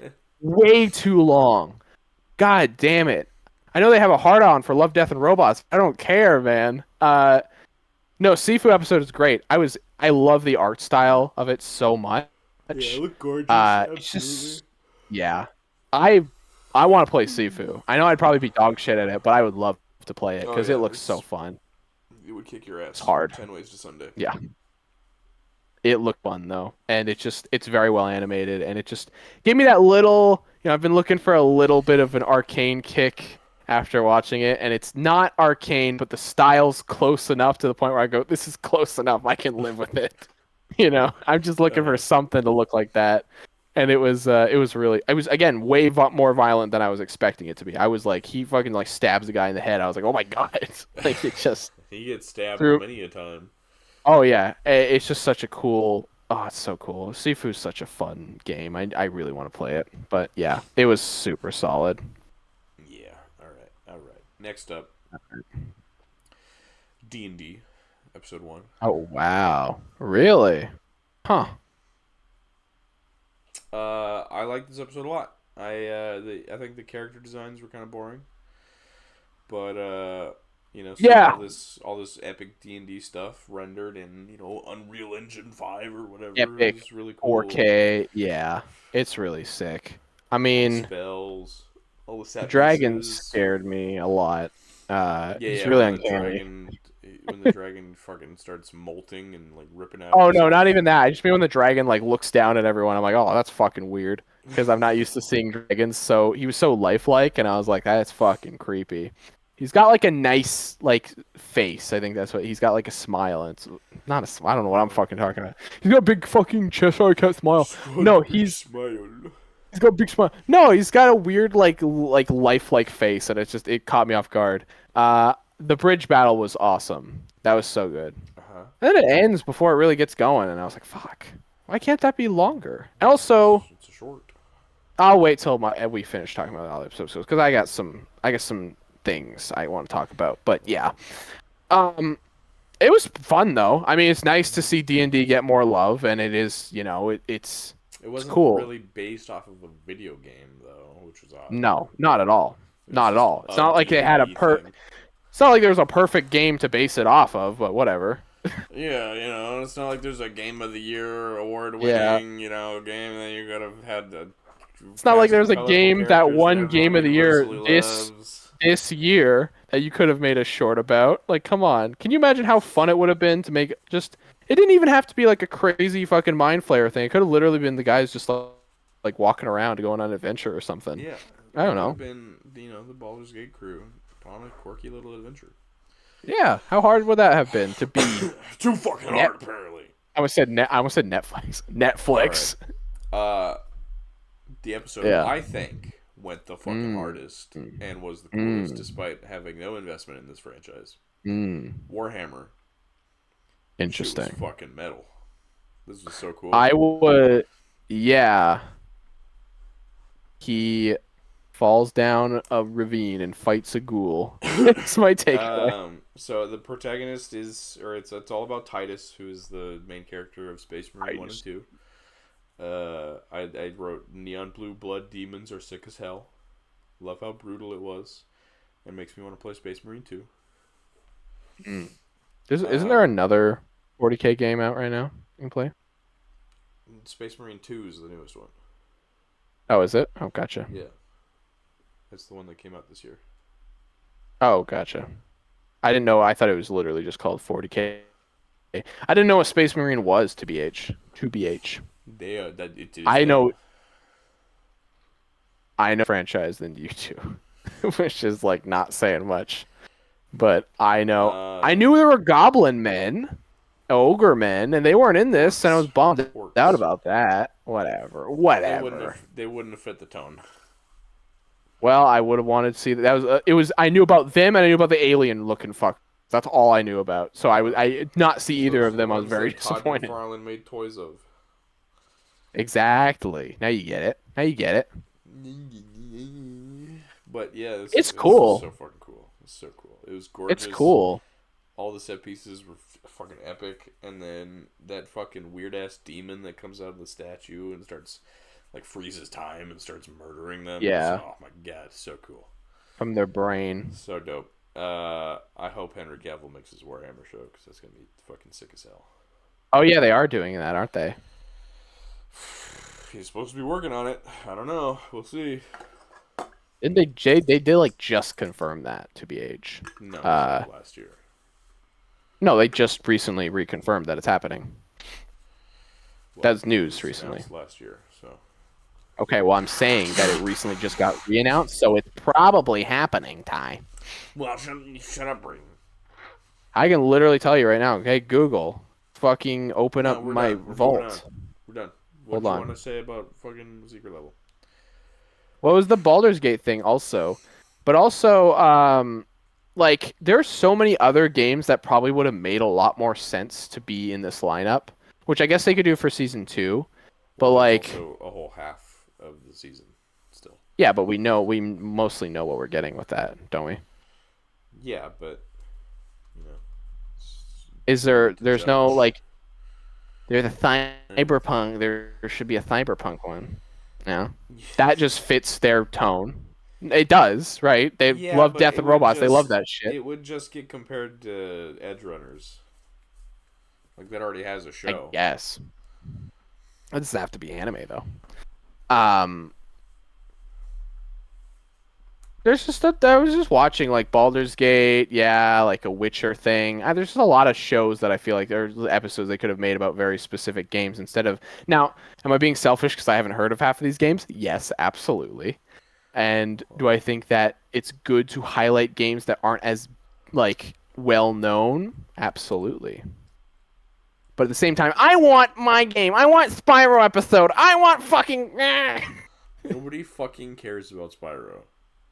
Way too long. God damn it. I know they have a hard on for Love, Death, and Robots. I don't care, man. No, Sifu episode is great. I love the art style of it so much. Yeah, it looked gorgeous. It's Absolutely. just yeah. I I want to play Sifu. I know I'd probably be dog shit at it, but I would love to play it Oh because it yeah, looks so fun. it would kick your It's ass. hard. 10 Ways to Sunday. Yeah. It looked fun though, and it's very well animated, and it just gave me that little. I've been looking for a little bit of an arcane kick after watching it, and it's not arcane, but the style's close enough to the point where I go, "This is close enough. I can live with it." I'm just looking for something to look like that, and it was again way more violent than I was expecting it to be. I was like, he fucking like stabs the guy in the head. I was like, "Oh my god!" Like it just He gets stabbed through. many a time. Oh yeah, it's just such a cool. Oh, it's so cool. Sifu's such a fun game. I really want to play it. But yeah, it was super solid. Yeah. All right. All right. Next up, D&D, episode 1. Oh wow, really? Huh? I like this episode a lot. I think the character designs were kind of boring, but seeing Yeah. all this epic D&D stuff rendered in Unreal Engine 5 or whatever Epic is really cool. 4K. Yeah, it's really sick. I mean, Spells, all the set dragons pieces. scared me a lot. It's Yeah, really when uncanny. the dragon fucking starts molting and like ripping out. Oh no, himself. not even that. I just mean when the dragon like looks down at everyone. I'm like, oh, that's fucking weird because I'm not used to seeing dragons. So he was so lifelike, and I was like, that's fucking creepy. He's got like a nice like face. I think that's what he's got, like a smile. And it's not a smile. I don't know what I'm fucking talking about. He's got a big fucking chest. So I can't smile. No, Smile. he's got a big smile. No, he's got a weird like lifelike face, and it caught me off guard. The bridge battle was awesome. That was so good. Uh-huh. And then it ends before it really gets going, and I was like, fuck. Why can't that be longer? And also, It's a short. I'll wait till we finish talking about all the episodes because I got some things I want to talk about. But yeah, it was fun though. I mean, it's nice to see D&D get more love, and it is, It wasn't cool. really based off of a video game though, which was odd. No, not at all. It was Not at just all. It's not like they had a thing. It's not like there was a perfect game to base it off of, but whatever. Yeah, it's not like there's a Game of the Year award-winning, game that you could have had. It's not like there's a game that won Game of the Year this year that you could have made a short about. Like, come on. Can you imagine how fun it would have been to make just... It didn't even have to be like a crazy fucking Mind Flayer thing. It could have literally been the guys just like walking around going on an adventure or something. Yeah. I don't know. It could have been, the Baldur's Gate crew on a quirky little adventure. Yeah, how hard would that have been to be? Too fucking hard, apparently. I almost said Netflix. Netflix. Right. The episode I think went the fucking hardest and was the coolest, despite having no investment in this franchise. Warhammer. Interesting. Shit was fucking metal. This was so cool. I would. Yeah. He falls down a ravine and fights a ghoul. That's my takeaway. So the protagonist it's all about Titus, who is the main character of Space Marine 1 and 2. I wrote neon blue blood demons are sick as hell. Love how brutal it was. It makes me want to play Space Marine 2. Isn't there another 40K game out right now you can play? Space Marine 2 is the newest one. Oh, is it? Oh, gotcha. Yeah. That's the one that came out this year. Oh, gotcha. I didn't know. I thought it was literally just called 40K. I didn't know what Space Marine was, to BH. I know franchise than you two, which is like not saying much. But I know. I knew there were goblin men, ogre men, and they weren't in this, and I was bummed out about that. Whatever. They wouldn't have fit the tone. Well, I would have wanted to see that. I knew about them, and I knew about the alien looking fuck. That's all I knew about. So I did not see either of them. I was very disappointed. Todd McFarlane made toys of. Exactly. Now you get it. But yeah, it's cool. This is so fucking cool. It's so cool. It was gorgeous. It's cool. All the set pieces were fucking epic, and then that fucking weird ass demon that comes out of the statue and starts like freezes time and starts murdering them. Yeah, Oh my god, so cool, from their brain. so dope. I hope Henry Cavill makes his Warhammer show because that's gonna be fucking sick as hell. Oh yeah, they are doing that, aren't they? He's supposed to be working on it. I don't know. We'll see. Didn't they? They did like just confirm that to BH. No, he said last year. No, they just recently reconfirmed that it's happening. Well, That's it news was recently. announced last year, so. Okay, well, I'm saying that it recently just got re-announced, so it's probably happening, Ty. Well, shut up, Brayden. I can literally tell you right now. Okay, Google, fucking open No, up we're my done. We're vault. moving on. We're done. What Hold do you on. want to say about fucking Secret Level? What was the Baldur's Gate thing also? But also, like, there's so many other games that probably would have made a lot more sense to be in this lineup, which I guess they could do for season 2. But Well, there's like, also a whole half of the season still. yeah, but we mostly know what we're getting with that, don't we? Yeah, but you know, Is hard there? to There's no judge. like. There's a cyberpunk. There should be a cyberpunk one. Yeah, that just fits their tone. It does, right? They Yeah, love but Death it and would Robots. They love just that shit. it would just get compared to Edge Runners. Like that already has a I show. guess. It doesn't have to be anime though. Um, there's just I was just watching like Baldur's Gate, yeah, like a Witcher thing. There's just a lot of shows that I feel like there's episodes they could have made about very specific games instead of. Now, am I being selfish because I haven't heard of half of these games? Yes, absolutely. And do I think that it's good to highlight games that aren't as like well known? Absolutely. But at the same time, I want my game. I want Spyro episode. I want fucking. Nobody fucking cares about Spyro.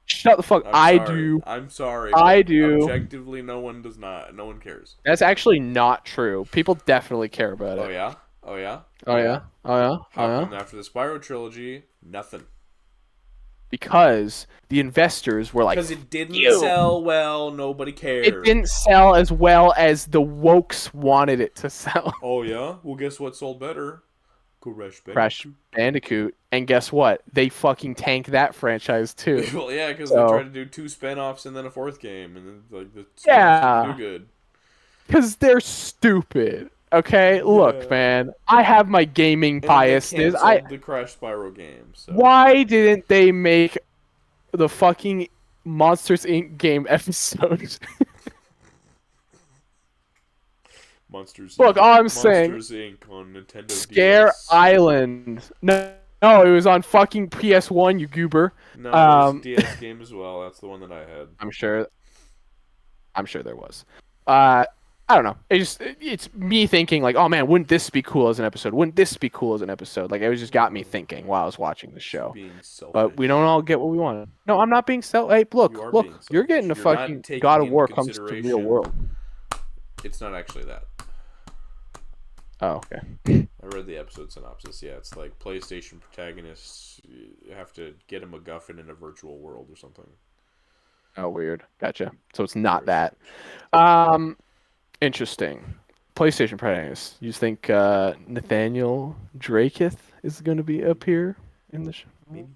Shut the fuck. I'm I sorry. do. I'm sorry. I But do. Objectively, no one does not. No one cares. That's actually not true. People definitely care about it. Oh yeah. Oh yeah. Oh yeah. Oh yeah. How Oh come yeah. after the Spyro trilogy, nothing? Because the investors were like, Because it didn't "You." sell well. Nobody cared. It didn't sell as well as the wokes wanted it to sell. Oh yeah. Well, guess what sold better? Crash Bandicoot. And guess what? They fucking tanked that franchise too. Well, yeah, because So- they tried to do 2 spin-offs and then a 4th game, and then like the Yeah. didn't do good. Because they're stupid. Okay? Look, Yeah. man. I have my gaming And they biasness. canceled the Crash Spyro game. So. Why didn't they make the fucking Monsters Inc. game episodes? Monsters. Look, Inc. all I'm saying- Monsters Inc. on Nintendo Scare DS. Island. No, it was on fucking PS1, you goober. No, there's Um, a DS game as well. That's the one that I had. I'm sure there was. I don't know. It's me thinking like, oh man, wouldn't this be cool as an episode? Wouldn't this be cool as an episode? Like it was just got me thinking while I was watching the show. Being selfish. But we don't all get what we want. No, I'm not being selfish. Hey, look, You are look, being you're getting the selfish. You're not fucking taking God of into War comes to the real consideration- world. It's not actually that. Oh, okay. I read the episode synopsis. Yeah, it's like PlayStation protagonists have to get a MacGuffin in a virtual world or something. Oh, weird. Gotcha. So it's not Very that. Interesting. PlayStation protagonist. You think Nathaniel Draketh is going to be up here in the show? Maybe.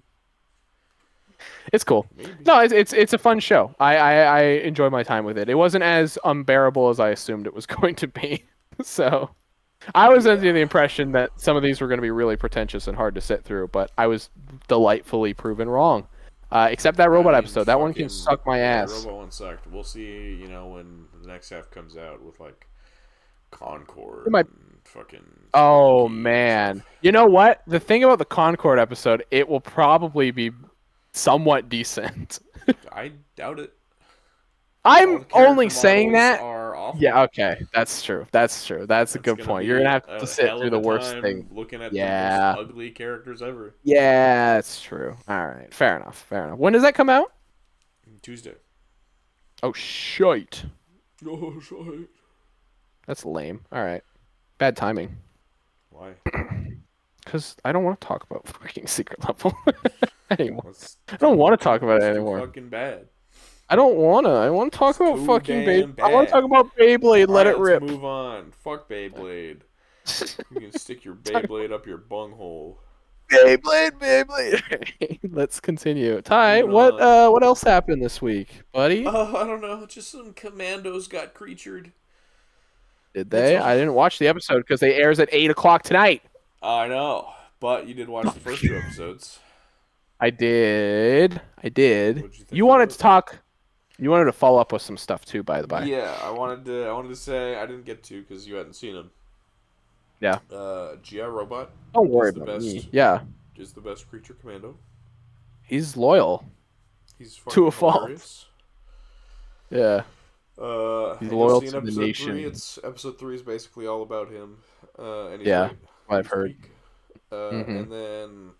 It's cool. Maybe. No, it's a fun show. I enjoy my time with it. It wasn't as unbearable as I assumed it was going to be. So I was under the impression that some of these were going to be really pretentious and hard to sit through, but I was delightfully proven wrong. Except that robot episode. That one can suck my ass. The robot one sucked. We'll see, when the next half comes out with like Concord It might- and fucking Oh Spooky and man. stuff. You know what? The thing about the Concord episode, it will probably be somewhat decent. I doubt it. All I'm the only character saying models that. are awful. Yeah, okay. That's true. That's a That's good gonna point. be You're going to have a to sit hell through of the a worst time thing. looking at Yeah. the most ugly characters ever. Yeah, that's true. All right. Fair enough. When does that come out? Tuesday. Oh, shite. Oh, sorry. That's lame. All right. Bad timing. Why? Because I don't want to talk about fucking Secret Level anymore. That's I don't want to talk about it too anymore. fucking bad. I don't want to. I want to talk about too fucking damn Beyblade. I want bad. to talk about Beyblade. Let it Alright, rip. Let's move on. Fuck Beyblade. You can stick your Beyblade up your bunghole. Beyblade, Beyblade. Let's continue. Ty, Moving on. what else happened this week, buddy? I don't know. Just some commandos got creatured. Did That's they? all. I didn't watch the episode because they airs at 8 o'clock tonight. I know, but you did watch the first two episodes. I did. I did. What'd you think You of wanted it? to talk. You wanted to follow up with some stuff too, by the by. Yeah, I wanted to say I didn't get to because you hadn't seen him. Yeah. GI Robot Don't worry is the about best. me. Yeah. Is the best creature commando. He's loyal He's to a fucking fault. hilarious. Yeah. He's And you'll loyal see in to the episode nation. 3. Episode 3 is basically all about him. And he's Yeah, great. I've He's heard. weak. Mhm. And then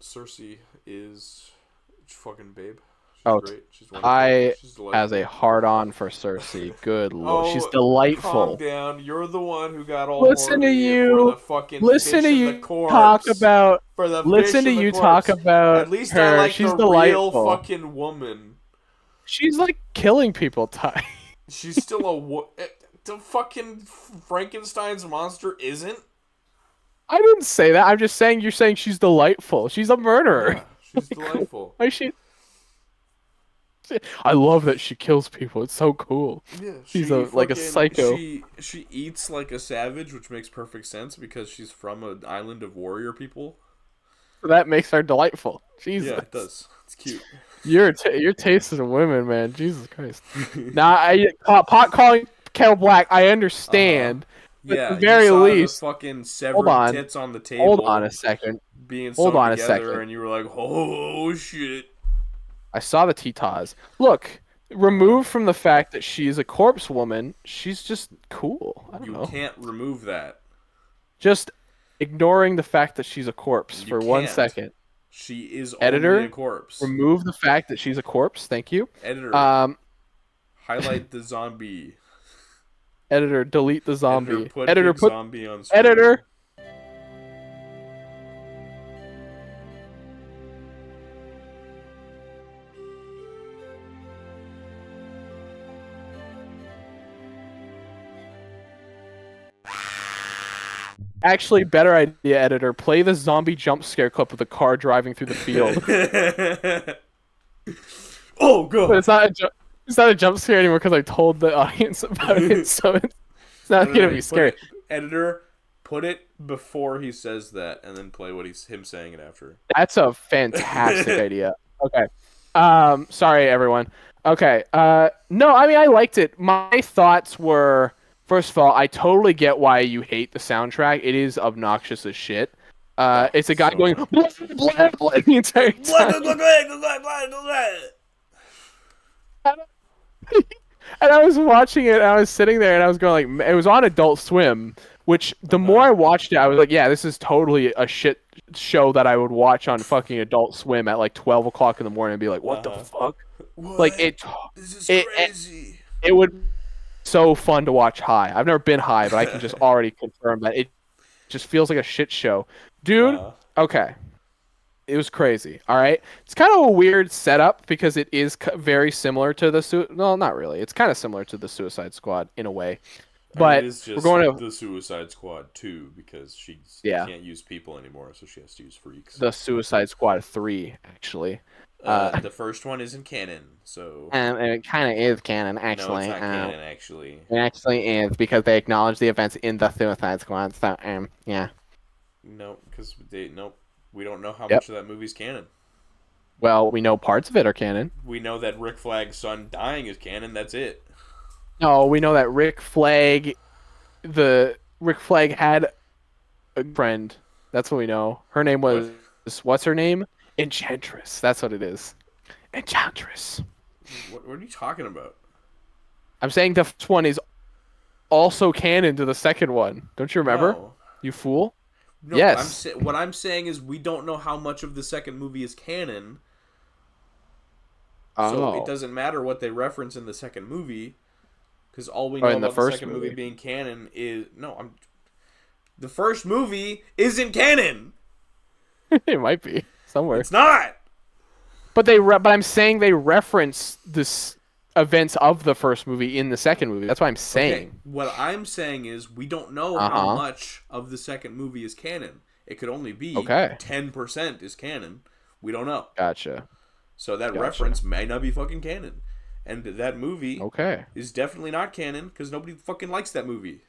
Cersei is fucking babe. She's Oh, great. She's wonderful. I She's has a delightful. hard on for Cersei. Good lord, she's Oh, calm delightful. down. You're the one who got all Listen to horny for you. the fucking Listen fish to in the you corpse. talk about. For the Listen fish to in the you corpse. talk about At least her. I like She's the delightful. real fucking woman. She's like killing people, Ty. She's still the fucking Frankenstein's monster isn't? I didn't say that. I'm just saying you're saying she's delightful. She's a murderer. Yeah, she's delightful. Why is she? I love that she kills people. It's so cool. Yeah, She's like a psycho. She eats like a savage, which makes perfect sense because she's from an island of warrior people. That makes her delightful. Jesus. Yeah, it does. It's cute. Your taste in women, man. Jesus Christ. Now, pot calling kettle black. I understand. But Yeah, at the very you saw least, the fucking severed hold on. tits on the table. Hold on a second. Being Hold sewn on a together, second. and you were like, "Oh shit!" I saw the Titas. Look, removed from the fact that she's a corpse woman, she's just cool. I don't You know. can't remove that. Just ignoring the fact that she's a corpse You for 1 can't. second. She is Editor, only a corpse. Remove the fact that she's a corpse. Thank you. Editor, highlight the zombie. Editor, delete the zombie. Editor, put zombie on screen. Editor. Actually, better idea, editor. Play the zombie jump scare clip of the car driving through the field. Oh god! But it's not a jump scare anymore because I told the audience about it, so it's not gonna be scary. Editor, put it before he says that, and then play what him saying it after. That's a fantastic idea. Okay. Sorry everyone. Okay. No, I mean I liked it. My thoughts were, first of all, I totally get why you hate the soundtrack. It is obnoxious as shit. It's a guy so going blah, blah, blah, the entire time. And I was watching it, and I was sitting there, and I was going like, it was on Adult Swim, which the more I watched it, I was like, yeah, this is totally a shit show that I would watch on fucking Adult Swim at like 12 o'clock in the morning and be like, what the fuck? What? Like, This is crazy. it would be so fun to watch high. I've never been high, but I can just already confirm that it just feels like a shit show. Dude, okay. It was crazy. All right, it's kind of a weird setup because it is very similar to the well, not really. It's kind of similar to the Suicide Squad in a way, but it is just we're going to the Suicide Squad 2 because she can't use people anymore, so she has to use freaks. the Suicide Squad 3 actually. The first one isn't canon, so It kind of is canon actually. no, it's not canon actually. It actually is because they acknowledge the events in the Suicide Squad. So yeah. No, because we don't know how much of that movie's canon. Well, we know parts of it are canon. We know that Rick Flag's son dying is canon. That's it. No, we know that Rick Flag had a friend. That's what we know. Her name was what's her name? Enchantress. That's what it is. Enchantress. What are you talking about? I'm saying the first one is also canon to the second one. Don't you remember? No. You fool. No, yes. What I'm saying is we don't know how much of the second movie is canon. So it doesn't matter what they reference in the second movie, because all we know about the second movie being canon is the first movie isn't canon. It might be somewhere. It's not. But but I'm saying they reference this events of the first movie in the second movie. That's what I'm saying. Okay. What I'm saying is we don't know how much of the second movie is canon. It could only be Okay. 10% is canon. We don't know. Gotcha. So that Gotcha. reference may not be fucking canon. And that movie Okay. is definitely not canon because nobody fucking likes that movie.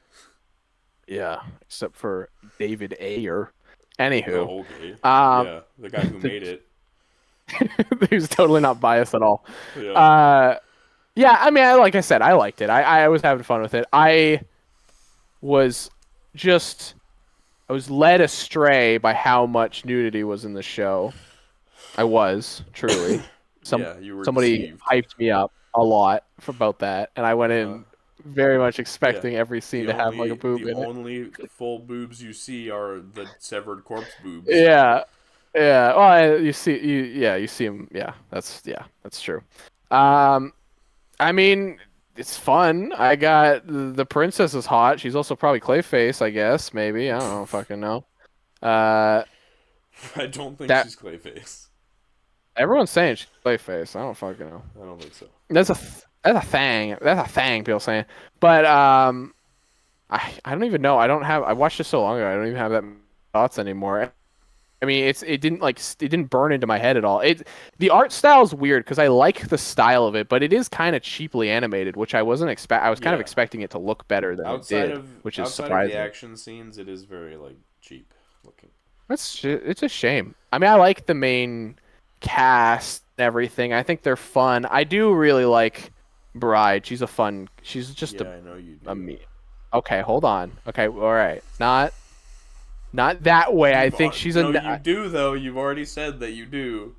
Yeah. Except for David Ayer. Anywho, Oh, okay. um, Yeah, the guy who made it. he was totally not biased at all. Yeah. Uh, yeah. I mean, like I said, I liked it. I was having fun with it. Was just I was led astray by how much nudity was in the show. I was truly. Yeah, you were Somebody deceived. hyped me up a lot for about that, and I went Uh-huh. in very much Yeah. expecting every scene The to have like a only boob the in it. only full boobs you see are the severed corpse boobs. Yeah, yeah. Well, you see him. Yeah, that's true. Um, I mean, it's fun. I got the princess is hot. She's also probably Clayface, I guess. Maybe I don't know. Fucking know. Uh, I don't think that she's Clayface. everyone's saying she's Clayface. I don't fucking know. I don't think so. That's a thing. That's a thing people saying. But I don't even know. I watched it so long ago. I don't even have that many thoughts anymore. I mean, it didn't burn into my head at all. The art style is weird because I like the style of it, but it is kind of cheaply animated, which I wasn't expect. I was kind of Yeah. expecting it to look better than it Outside did, of which is outside of the surprising. action scenes, it is very like cheap looking. It's a shame. I mean, I like the main cast and everything. I think they're fun. I do really like Bride. She's a fun. She's just Yeah, I know you a do. me. Okay, hold on. Okay, all right. Not that way. I think she's No, you a. do though. You've already said that you do.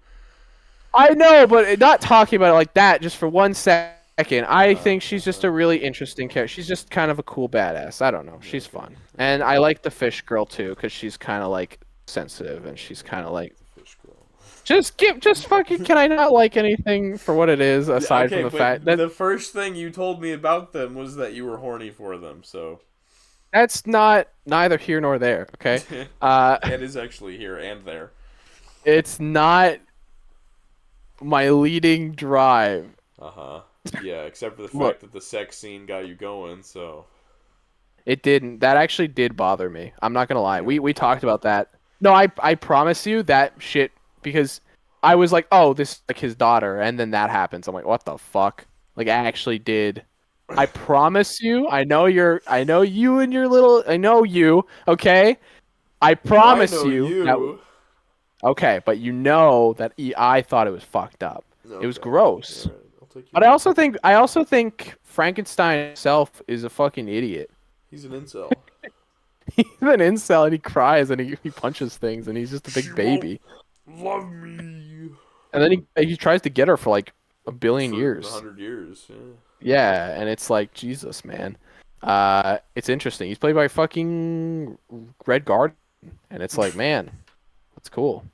I know, but not talking about it like that. Just for 1 second, I Uh-huh, think she's just uh-huh. a really interesting character. She's just kind of a cool badass. I don't know. She's Okay, fun, and I like the fish girl too because she's kind of like sensitive and she's kind of like the fish girl. just fucking. Can I not like anything for what it is aside from Okay, the fact but that the first thing you told me about them was that you were horny for them. So that's not neither here nor there. Okay, uh, it is actually here and there. it's not my leading drive. Uh huh. Yeah, except for the Look. fact that the sex scene got you going. So It didn't. That actually did bother me. I'm not gonna lie. yeah. We talked about that. No, I promise you that shit because I was like, oh, this is like his daughter, and then that happens. I'm like, what the fuck? Like, I actually did. I promise you. I know you and your little. I know you. Okay. I I promise know you that. you. Okay, but you know that I thought it was fucked up. It was Okay. gross. All right. I'll take your But word. I also think Frankenstein himself is a fucking idiot. He's an incel. He's an incel and he cries and he punches things and he's just a She big won't baby. love me And then he tries to get her for like a billion for years. 100 years. Yeah. Yeah, and it's like Jesus, man. It's interesting. He's played by fucking Red Guard, and it's like, man, that's cool.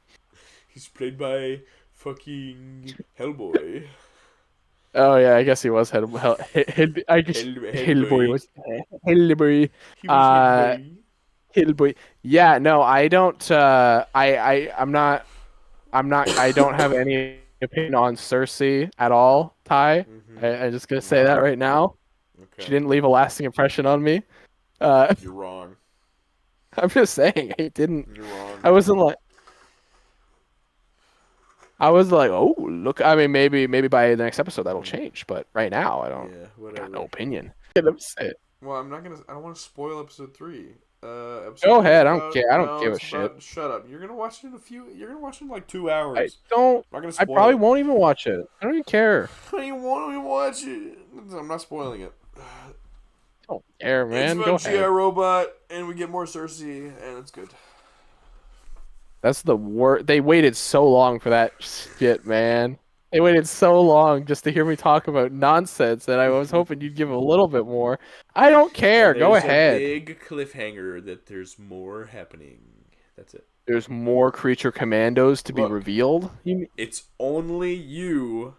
He's played by fucking Hellboy. Oh yeah, I guess he was I guess Hellboy Hellboy. was Hellboy. He was Uh, Hellboy. Hellboy. Yeah, no, I don't. I don't have any opinion on Cersei at all, Ty. Mm-hmm. I'm just gonna say that right now. She Okay. didn't leave a lasting impression on me. Uh, You're wrong. I'm just saying, I didn't. You're wrong. I wasn't like. I was like, oh, look. I mean, maybe by the next episode that'll change, but right now I don't. Yeah, Got whatever. no opinion. Get upset. Well, I'm not gonna. I don't want to spoil episode 3. Episode Go 3 is ahead. I don't about. care. I don't No, give a it's shit. about. Shut up. You're gonna watch it in a few. You're gonna watch it in like 2 I hours. don't. I'm not gonna I spoil probably it. won't even watch it. I don't even care. I don't want to watch it. I'm not spoiling it. I don't care, It's man. Go about G.I. ahead. Robot, and we get more Cersei, and it's good. That's the worst. They waited so long for that shit, man. They waited so long just to hear me talk about nonsense, and I was hoping you'd give a little bit more. I don't care. And Go there's ahead. a big cliffhanger that there's more happening. That's it. There's more creature commandos to be Look. revealed. It's only you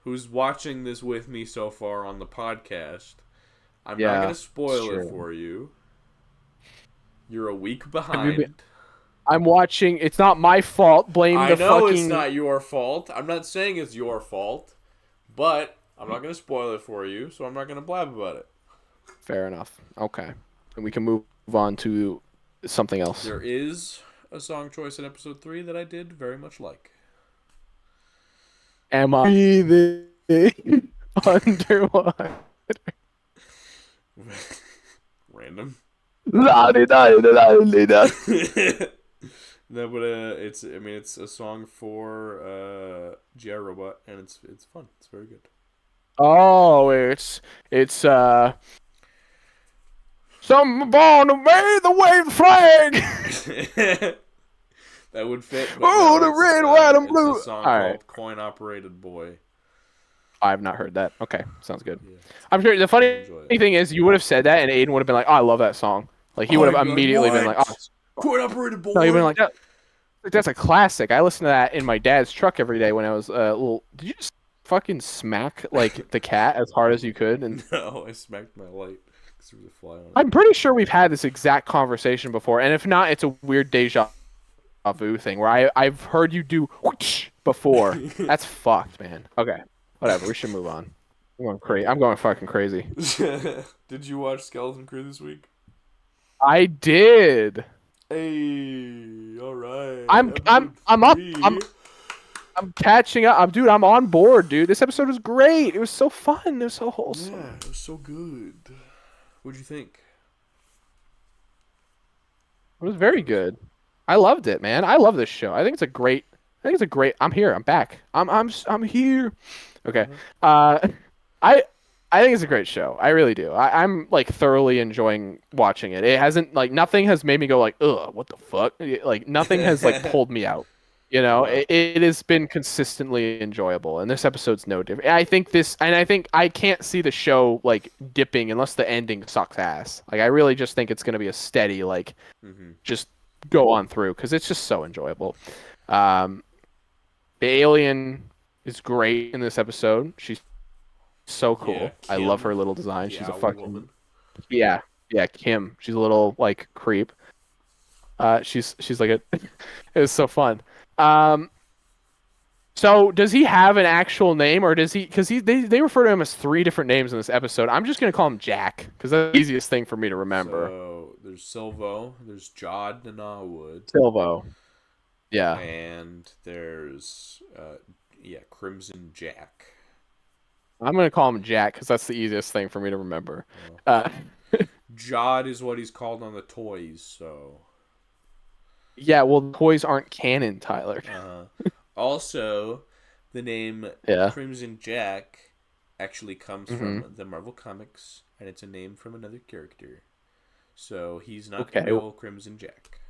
who's watching this with me so far on the podcast. I'm not Yeah, going to spoil it's it true. for you. You're a week you behind. been- I'm watching. It's not my fault. Blame I the know fucking. it's not your fault. I'm not saying it's your fault. But I'm not going to spoil it for you, so I'm not going to blab about it. Fair enough. Okay, and we can move on to something else? There is a song choice in episode 3 that I did very much like. Am I breathing underwater? Random. La di da di da di da. No, but it's a song for GI Robot, and it's fun. It's very good. Oh, it's some born to wave the wave flag. That would fit. But Oh, no, the red, white, and blue. It's a song All called right. "Coin Operated Boy." I've not heard that. Okay, sounds good. Yeah, I'm sure the funny enjoy it. thing is you would have said that and Aiden would have been like, "Oh, I love that song." Like he would have I'd be like, immediately been like, "What? "Oh, Coin Operated Boy." no," he'd been like, That's a classic. I listened to that in my dad's truck every day when I was little. Did you just fucking smack like the cat as hard as you could?" And No, I smacked my light because there was a fly on it. I'm pretty sure we've had this exact conversation before, and if not, it's a weird deja vu thing where I've heard you do whoosh before. That's fucked, man. Okay, whatever. We should move on. I'm going crazy. I'm going fucking crazy. Did you watch Skeleton Crew this week? I did. Hey, all right. I'm up. I'm catching up. Dude, I'm on board, dude. This episode was great. It was so fun. It was so wholesome. Yeah, it was so good. What'd you think? It was very good. I loved it, man. I love this show. I think it's a great. I'm here. I'm back. I'm here. Okay. I I think it's a great show. I really do. I'm like thoroughly enjoying watching it. It hasn't like nothing has made me go like, ugh, what the fuck? Like nothing has like pulled me out. You know, it has been consistently enjoyable, and this episode's no different. I think I can't see the show like dipping unless the ending sucks ass. Like I really just think it's gonna be a steady like, just go on through because it's just so enjoyable. The alien is great in this episode. She's so cool. Yeah, I love her little design. She's a owl fucking woman. yeah, Kim. She's a little like creep. She's like a. It was so fun. So does he have an actual name, or does he? Because they refer to him as 3 different names in this episode. I'm just gonna call him Jack because that's the easiest thing for me to remember. So there's Silvo, there's Jod Nanawood, Silvo. Yeah. and there's Crimson Jack. I'm gonna call him Jack because that's the easiest thing for me to remember. Jod is what he's called on the toys. So Yeah. Well, toys aren't canon, Tyler. also, the name Yeah. Crimson Jack actually comes from the Marvel Comics, and it's a name from another character. So he's not the real Crimson Jack.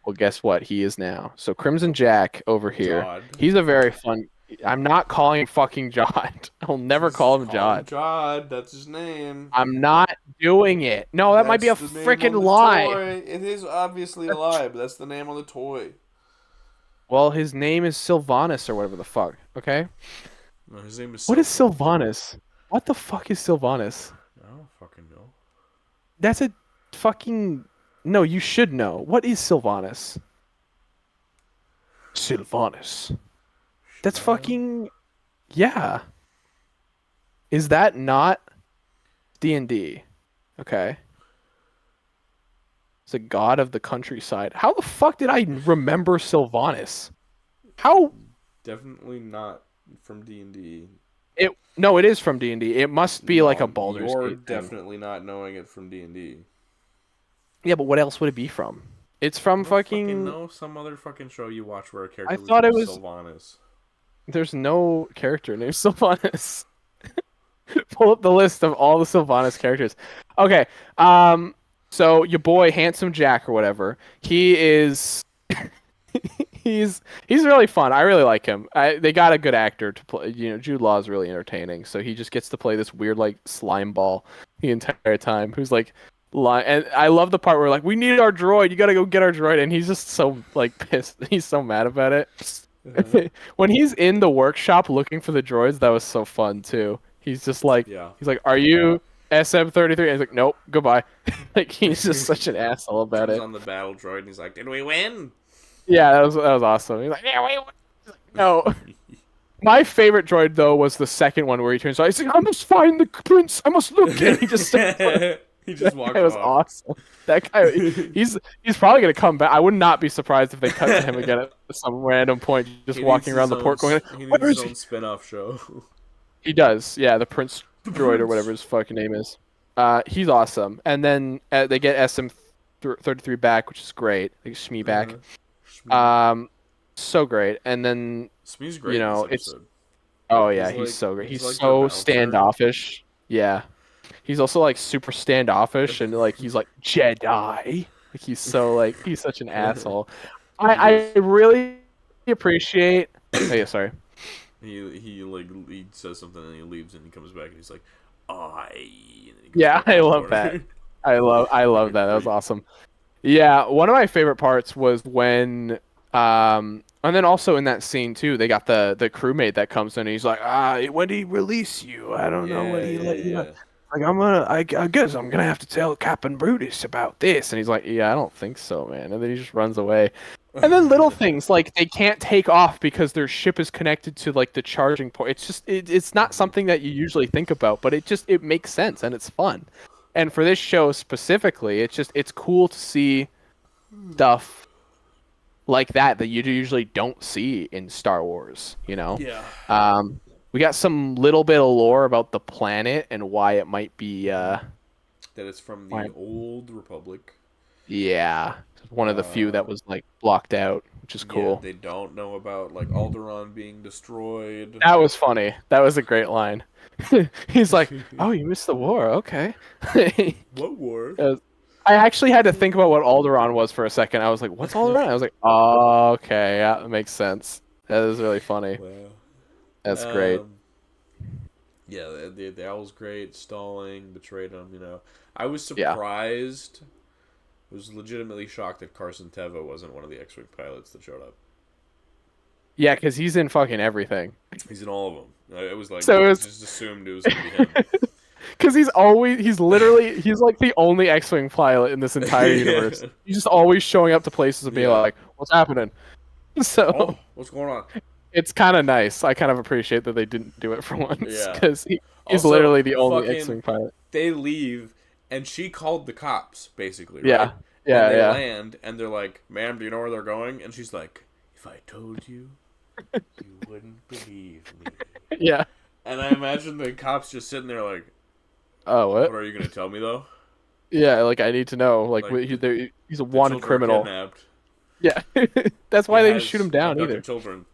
Well, guess what? He is now. So Crimson Jack over here. Jod. He's a very fun. I'm not calling him fucking Jod. I'll never call him Jod. Jod, that's his name. I'm not doing it. No, that might be a That's the name freaking on the lie. toy. It is obviously a lie, but that's the name on the toy. Well, his name is Sylvanus or whatever the fuck. Okay. No, his name is. What is Sylvanus? What the fuck is Sylvanus? I don't fucking know. That's a fucking. No, you should know. What is Sylvanus? Sylvanus. That's fucking. Yeah. Is that not D&D? Okay. It's a god of the countryside. How the fuck did I remember Sylvanus? How? Definitely not from D&D. No, it is from D&D. It must be like a Baldur's You're Gate thing. definitely not knowing it from D&D. Yeah, but what else would it be from? It's from fucking. No, some other fucking show you watch where a character thought it named was- Sylvanus. There's no character named Sylvanus. Pull up the list of all the Sylvanus characters. Okay. So your boy, Handsome Jack or whatever, he is. he's really fun. I really like him. They got a good actor to play. You know, Jude Law is really entertaining. So he just gets to play this weird like slime ball the entire time. Who's like. And I love the part where like we need our droid. You gotta go get our droid, and he's just so like pissed. He's so mad about it. When he's in the workshop looking for the droids, that was so fun too. He's just like, he's like, "Are you SM-33?" And he's like, "Nope, goodbye." Like he's just such an asshole about He's it. on the battle droid, and he's like, "Did we win?" Yeah, that was awesome. He's like, "Yeah, we won." He's like, no. My favorite droid though was the second one where he turns out. He's like, "I must find the prince. I must look." And he just starts He just That walked guy was off. awesome. That guy, he's probably gonna come back. I would not be surprised if they cut to him again at some random point, just walking around the port, going, He needs "Where his is own he?" spin-off show. He does, yeah. The Prince The Droid or Prince. whatever his fucking name is. He's awesome. And then they get SM33 back, which is great. Like Shmi back. Uh-huh. Shmi. Um, so great. And then Shmi's great in this it's episode. oh yeah, he's so great. He's He's like their so bouncer. standoffish. Yeah. He's also like super standoffish and like he's like Jedi. Like he's such an asshole. He is. I really appreciate. Oh yeah, sorry. He says something and he leaves and he comes back and he's like, I. And then he goes Yeah, back I in the love that. corner. I love Fucking that. That was creep. awesome. Yeah, one of my favorite parts was when and then also in that scene too, they got the crewmate that comes in and he's like, when did he release you? I don't know when Yeah, he yeah, let you out. yeah. Like I guess I'm gonna have to tell Captain Brutus about this. And he's like, yeah, I don't think so, man. And then he just runs away. And then little things like they can't take off because their ship is connected to like the charging point. It's just it's not something that you usually think about, but it makes sense and it's fun. And for this show specifically, it's cool to see stuff like that you usually don't see in Star Wars, you know? Yeah. We got some little bit of lore about the planet and why it might be That it's from why, the old Republic. yeah, one of the few that Uh, was like blocked out, which is yeah, cool. they don't know about like Alderaan being destroyed. That was funny. That was a great line. He's like, "Oh, you missed the war. Okay." What war? Uh, I actually had to think about what Alderaan was for a second. I was like, "What's Alderaan?" I was like, "Oh, okay, yeah, that makes sense." That is really funny. Wow. That's great. Yeah, the owl's great. Stalling, betrayed him. I was Yeah, surprised. Was legitimately shocked that Carson Teva wasn't one of the X-wing pilots that showed up. yeah, because he's in fucking everything. He's in all of them. It was like So it's just assumed it was gonna be him. because he's like the only X-wing pilot in this entire universe. Yeah. He's just always showing up to places and being Yeah. like, "What's happening?" So Oh, what's going on? it's kind of nice. I kind of appreciate that they didn't do it for once Yeah. because he's Also, literally the only fucking, X-wing pilot. they leave, and she called the cops, basically, right? Yeah, And yeah, they yeah. land, and they're like, "Ma'am, do you know where they're going?" And she's like, "If I told you, you wouldn't believe me." Yeah. And I imagine the cops just sitting there like, Oh, "What what? are you gonna tell me though?" Yeah, like I need to know. Like Like he's a the wanted children are criminal. kidnapped. Yeah, that's He why they didn't shoot has him down abducted either. children.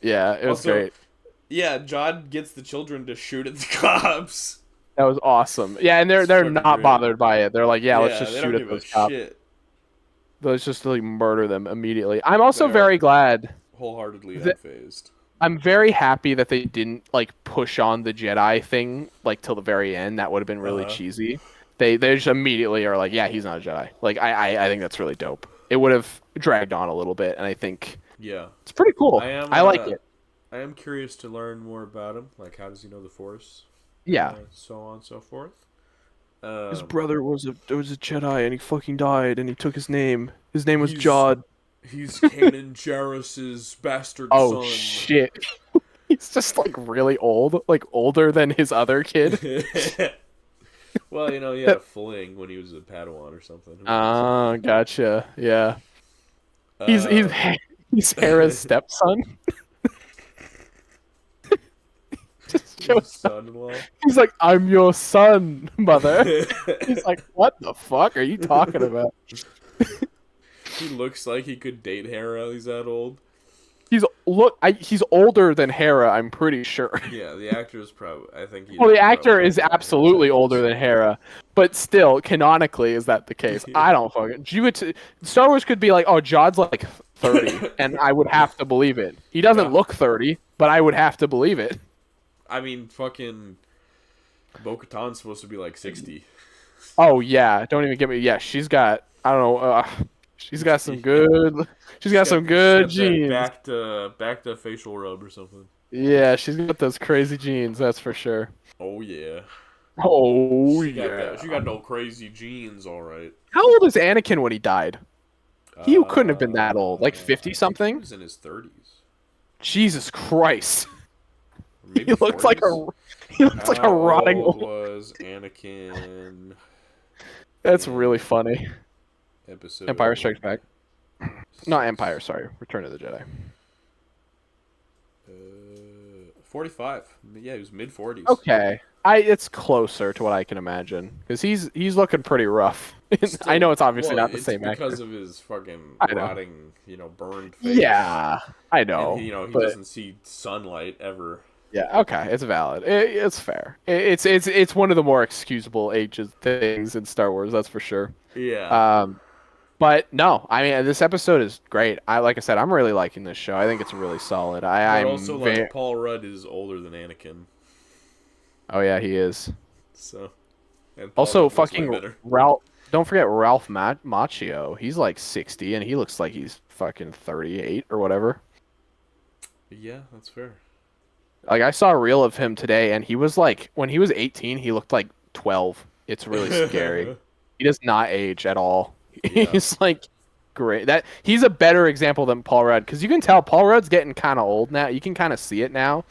Yeah, it was Also, great. yeah, Jod gets the children to shoot at the cops. That was awesome. Yeah, and they're It's they're fucking not great. bothered by it. They're like, yeah, let's Yeah, just they shoot don't at give a those cops. shit. Let's just like murder them immediately. I'm also They are very glad. wholeheartedly That, unfazed. I'm very happy that they didn't like push on the Jedi thing like till the very end. That would have been Uh really huh. cheesy. They just immediately are like, yeah, he's not a Jedi. Like I think that's really dope. It would have dragged on a little bit, and I think Yeah, it's pretty cool. I am. I like it. I am curious to learn more about him. Like, how does he know the Force? Yeah. So on and so forth. His Um, brother was a Jedi, and he fucking died, and he took his name. His name was he's Jod. he's Kanan Jarrus's bastard Oh son. shit. He's just like really old, like older than his other kid. Well, he had a fling when he was a Padawan or something. Who knows? Ah, gotcha. Yeah. He's he's Uh, he's Hera's stepson. Just his shows up. son-in-law. He's like, I'm your son, mother. He's like, what the fuck are you talking about? He looks like he could date Hera. He's that old. He's older than Hera, I'm pretty sure. Yeah, the actor is probably. I think he. Well, the actor is absolutely older than Hera, but still, canonically, is that the case? I don't fucking. Star Wars could be like, oh, Jod's like 30, and I would have to believe it. He doesn't Yeah. look 30, but I would have to believe it. I mean, fucking. Bo-Katan's supposed to be like 60. Oh yeah, don't even get me. Yeah, she's got. I don't know. She's got some good. She's got some good She's got genes. that back to facial rub or something. Yeah, she's got those crazy genes. That's for sure. Oh yeah. Oh She got yeah. that. She got no crazy genes, all right. How old is Anakin when he died? He couldn't have been that old. Like I 50 think something. He was in his 30s. Jesus Christ. Or maybe He looks like a 40s. he looks like a How rotting old old. was Anakin That's really in funny. Empire Strikes episode Back. Not Empire, 6. sorry. Return of the Jedi. 45. Yeah, he was mid 40s. Okay. It's closer to what I can imagine because he's looking pretty rough. I know Still, it's obviously well, not the it's same because actor. of his fucking I know. rotting, burned face, Yeah, I and know, he but doesn't see sunlight ever. yeah, okay, it's valid. It's fair. It's one of the more excusable ages things in Star Wars, that's for sure. Yeah, Um, but no, I mean this episode is great. Like I said, I'm really liking this show. I think it's really solid. but also I'm very. like Paul Rudd is older than Anakin, Oh yeah, he is. so and Paul Also, Rudd looks way fucking better. Ralph. Don't forget Ralph Macchio. He's like 60, and he looks like he's fucking 38 or whatever. Yeah, that's fair. Like I saw a reel of him today, and he was like, when he was 18, he looked like 12. It's really scary. He does not age at all. Yeah. He's like great. That he's a better example than Paul Rudd because you can tell Paul Rudd's getting kind of old now. You can kind of see it now.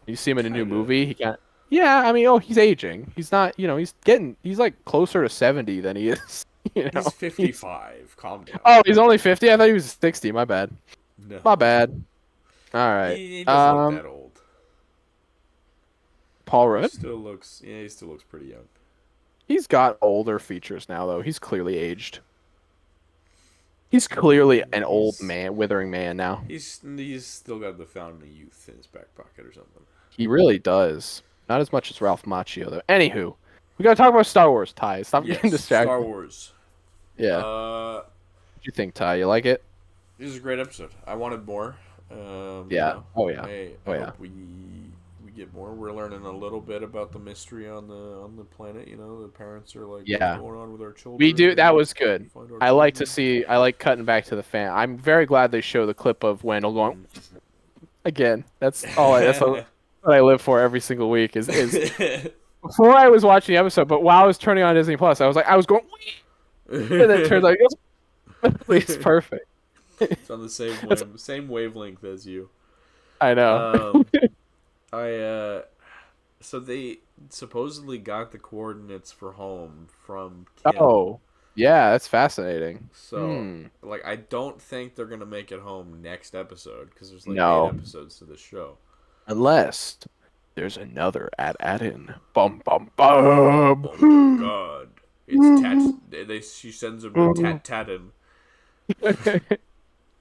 You see him in a new Kinda. movie. He can. Yeah, I mean, oh, he's aging. He's not. He's like closer to 70 than he is. He's He's 55. Calm down. Oh, he's only 50. I thought he was 60. My bad. No. My bad. All right. He doesn't look that old. Paul Rudd. He still looks pretty young. He's got older features now, though. He's clearly aged. He's clearly an old man, withering man now. He's still got the fountain of youth in his back pocket or something. He really does. Not as much as Ralph Macchio, though. Anywho, we gotta talk about Star Wars, Ty. Stop getting distracted. Star Wars. Yeah. Uh, What you think, Ty? You like it? this is a great episode. I wanted more. Yeah. Oh yeah. I hope we get more. We're learning a little bit about the mystery on the planet. The parents are like, Yeah. what's going on with our children? We do. That was good. Find our I like to children. see. I like cutting back to the fan. I'm very glad they show the clip of Wendell going again. That's all. That's what I live for every single week. Is before I was watching the episode, but while I was turning on Disney Plus, I was going, and then it turns out it's perfect. It's on the same wavelength as you. I know. So they supposedly got the coordinates for home from Kim. Oh, yeah, that's fascinating. So, like, I don't think they're gonna make it home next episode because there's like No. 8 episodes to this show. Unless there's another add-in. Bum bum Oh bum. my god! It's she sends him to Tatin.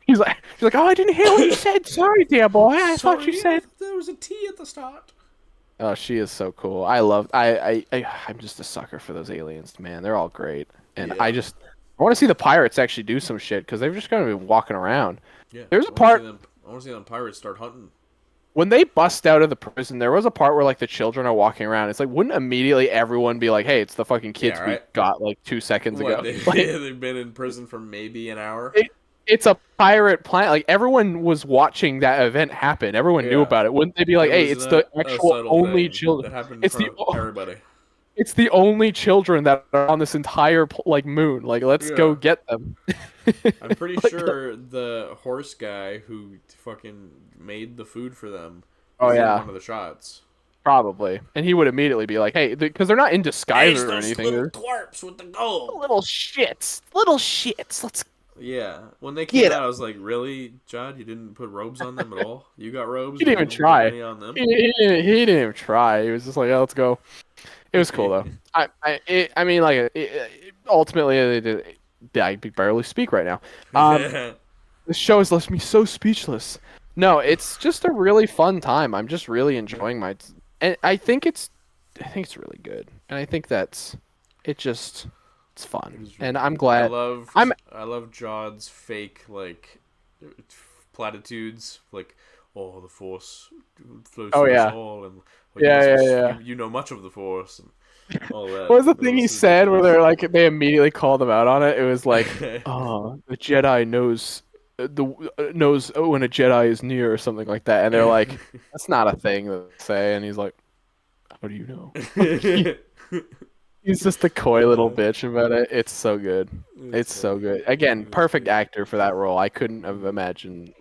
She's like, oh, I didn't hear what you said. Sorry, dear boy. I thought you said. There was a T at the start. Oh, she is so cool. I'm just a sucker for those aliens, man. They're all great, and Yeah. I want to see the pirates actually do some shit because they're just gonna be walking around. Yeah. There's a part I want to see them pirates start hunting. when they bust out of the prison. There was a part where like the children are walking around. It's like, wouldn't immediately everyone be like, hey, it's the fucking kids Yeah, right. we got like 2 seconds ago? They've been in prison for maybe an hour. It's a pirate planet. Like everyone was watching that event happen. Everyone knew Yeah. about it. Wouldn't they be like, It "Hey, was it's the a actual subtle only thing children. that happened in It's front the of everybody." It's the only children that are on this entire like moon. Like, let's go Yeah. get them." I'm pretty Like, sure the horse guy who fucking made the food for them Oh, is in yeah. one of the shots. Probably, and he would immediately be like, "Hey," because they're not in disguise or anything. They're twerps with the gold. little shits. Little shits. Let's. Yeah, when they came Get out, I was like, "Really, John? You didn't put robes on them at all? You got robes? He didn't You even put try. any on them?" He didn't even try. He was just like, "Oh, let's go." It was cool though. I mean, like, ultimately, I barely speak right now. This show has left me so speechless. No, it's just a really fun time. I'm just really enjoying and I think it's really good, and I think it's fun, and I'm glad. I love Jod's fake like platitudes, like, "Oh, the Force flows Oh, through yeah. us all," and Yeah. You know much of the Force, and all that. What was the That thing he was said where ridiculous. they immediately called him out on it? It was like, "Oh, the Jedi knows when a Jedi is near," or something like that, and they're like, "That's not a thing to say," and he's like, "How do you know?" He's just a coy little bitch about it. It's so good. It's so good. Again, perfect actor for that role. I couldn't have imagined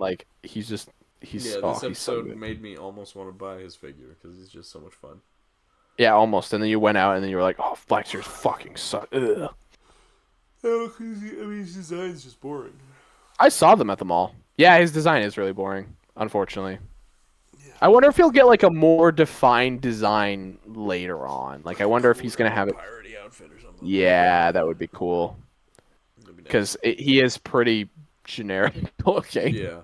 he's Yeah, this so episode good. made me almost want to buy his figure because he's just so much fun. Yeah, almost. And then you went out and then you were like, "Oh, Black Series fucking suck." Ugh. Oh, 'cause his design's just boring. I saw them at the mall. Yeah, his design is really boring, unfortunately. Yeah. I wonder if he'll get like a more defined design later on. Like, I wonder if he's gonna have it. Piratey outfit or something. Yeah, that would be cool. That'd be Because nice. he is pretty generic looking. Yeah.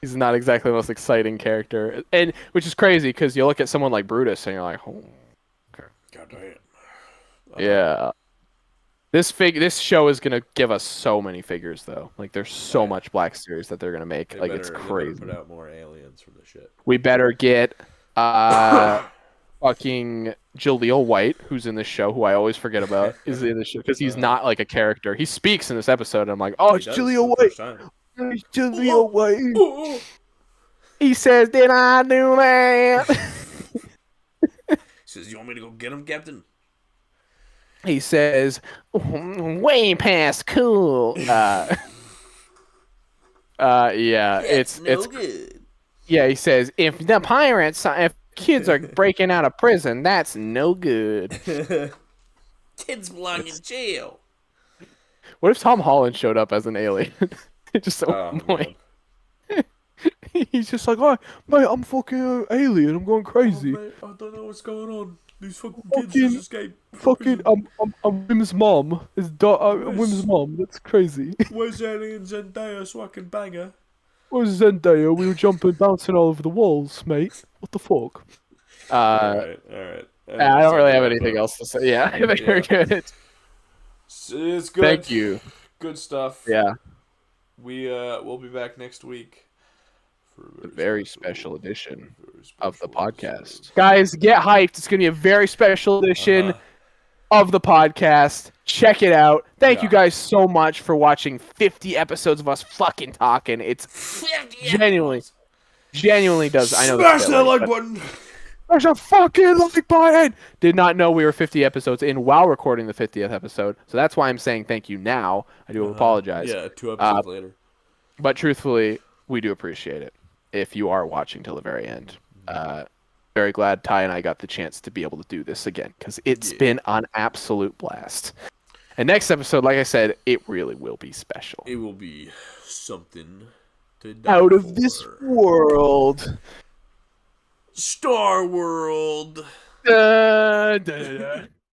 He's not exactly the most exciting character, and which is crazy because you look at someone like Brutus and you're like, oh, okay. Goddamn. Yeah. This show is gonna give us so many figures though. Like there's so yeah. much Black Series that they're gonna make. Like it's They crazy. better put out more aliens from the shit. We better get fucking Jaleel White, who's in this show, who I always forget about, is in the show because he's not like a character. He speaks in this episode, and I'm like, oh, it's Jaleel White. It's Jaleel White. He says, "Did I do that?" He says, "You want me to go get him, Captain?" He says, "Way past cool." Yeah, it's good. Yeah, he says, if kids are breaking out of prison, that's no good. Kids belong in jail. What if Tom Holland showed up as an alien? Just at one God. point. He's just like, oh, mate, I'm fucking alien. I'm going crazy. Oh, mate, I don't know what's going on. These fucking kids just escaped. I'm Wim's mom. Wim's mom. That's crazy. Where's alien Zendaya so I can bang her? Where's Zendaya? We were jumping, bouncing all over the walls, mate. What the fuck? All right. I don't really have anything else to say. Yeah, very good. It's good. Thank you. Good stuff. Yeah. We'll be back next week for A very special edition of the podcast. Guys, get hyped. It's going to be a very special edition of the podcast. Check it out. Thank you guys so much for watching 50 episodes of us fucking talking. It's genuinely does. I know. Smash that like button. There's a fucking like button. Did not know we were 50 episodes in while recording the 50th episode. So that's why I'm saying thank you now. I do apologize. Yeah, 2 episodes later. But truthfully, we do appreciate it if you are watching till the very end. Very glad Ty and I got the chance to be able to do this again because it's been an absolute blast. And next episode, like I said, it really will be special. It will be something to die out of for. this world. Star World. Da, da, da, da.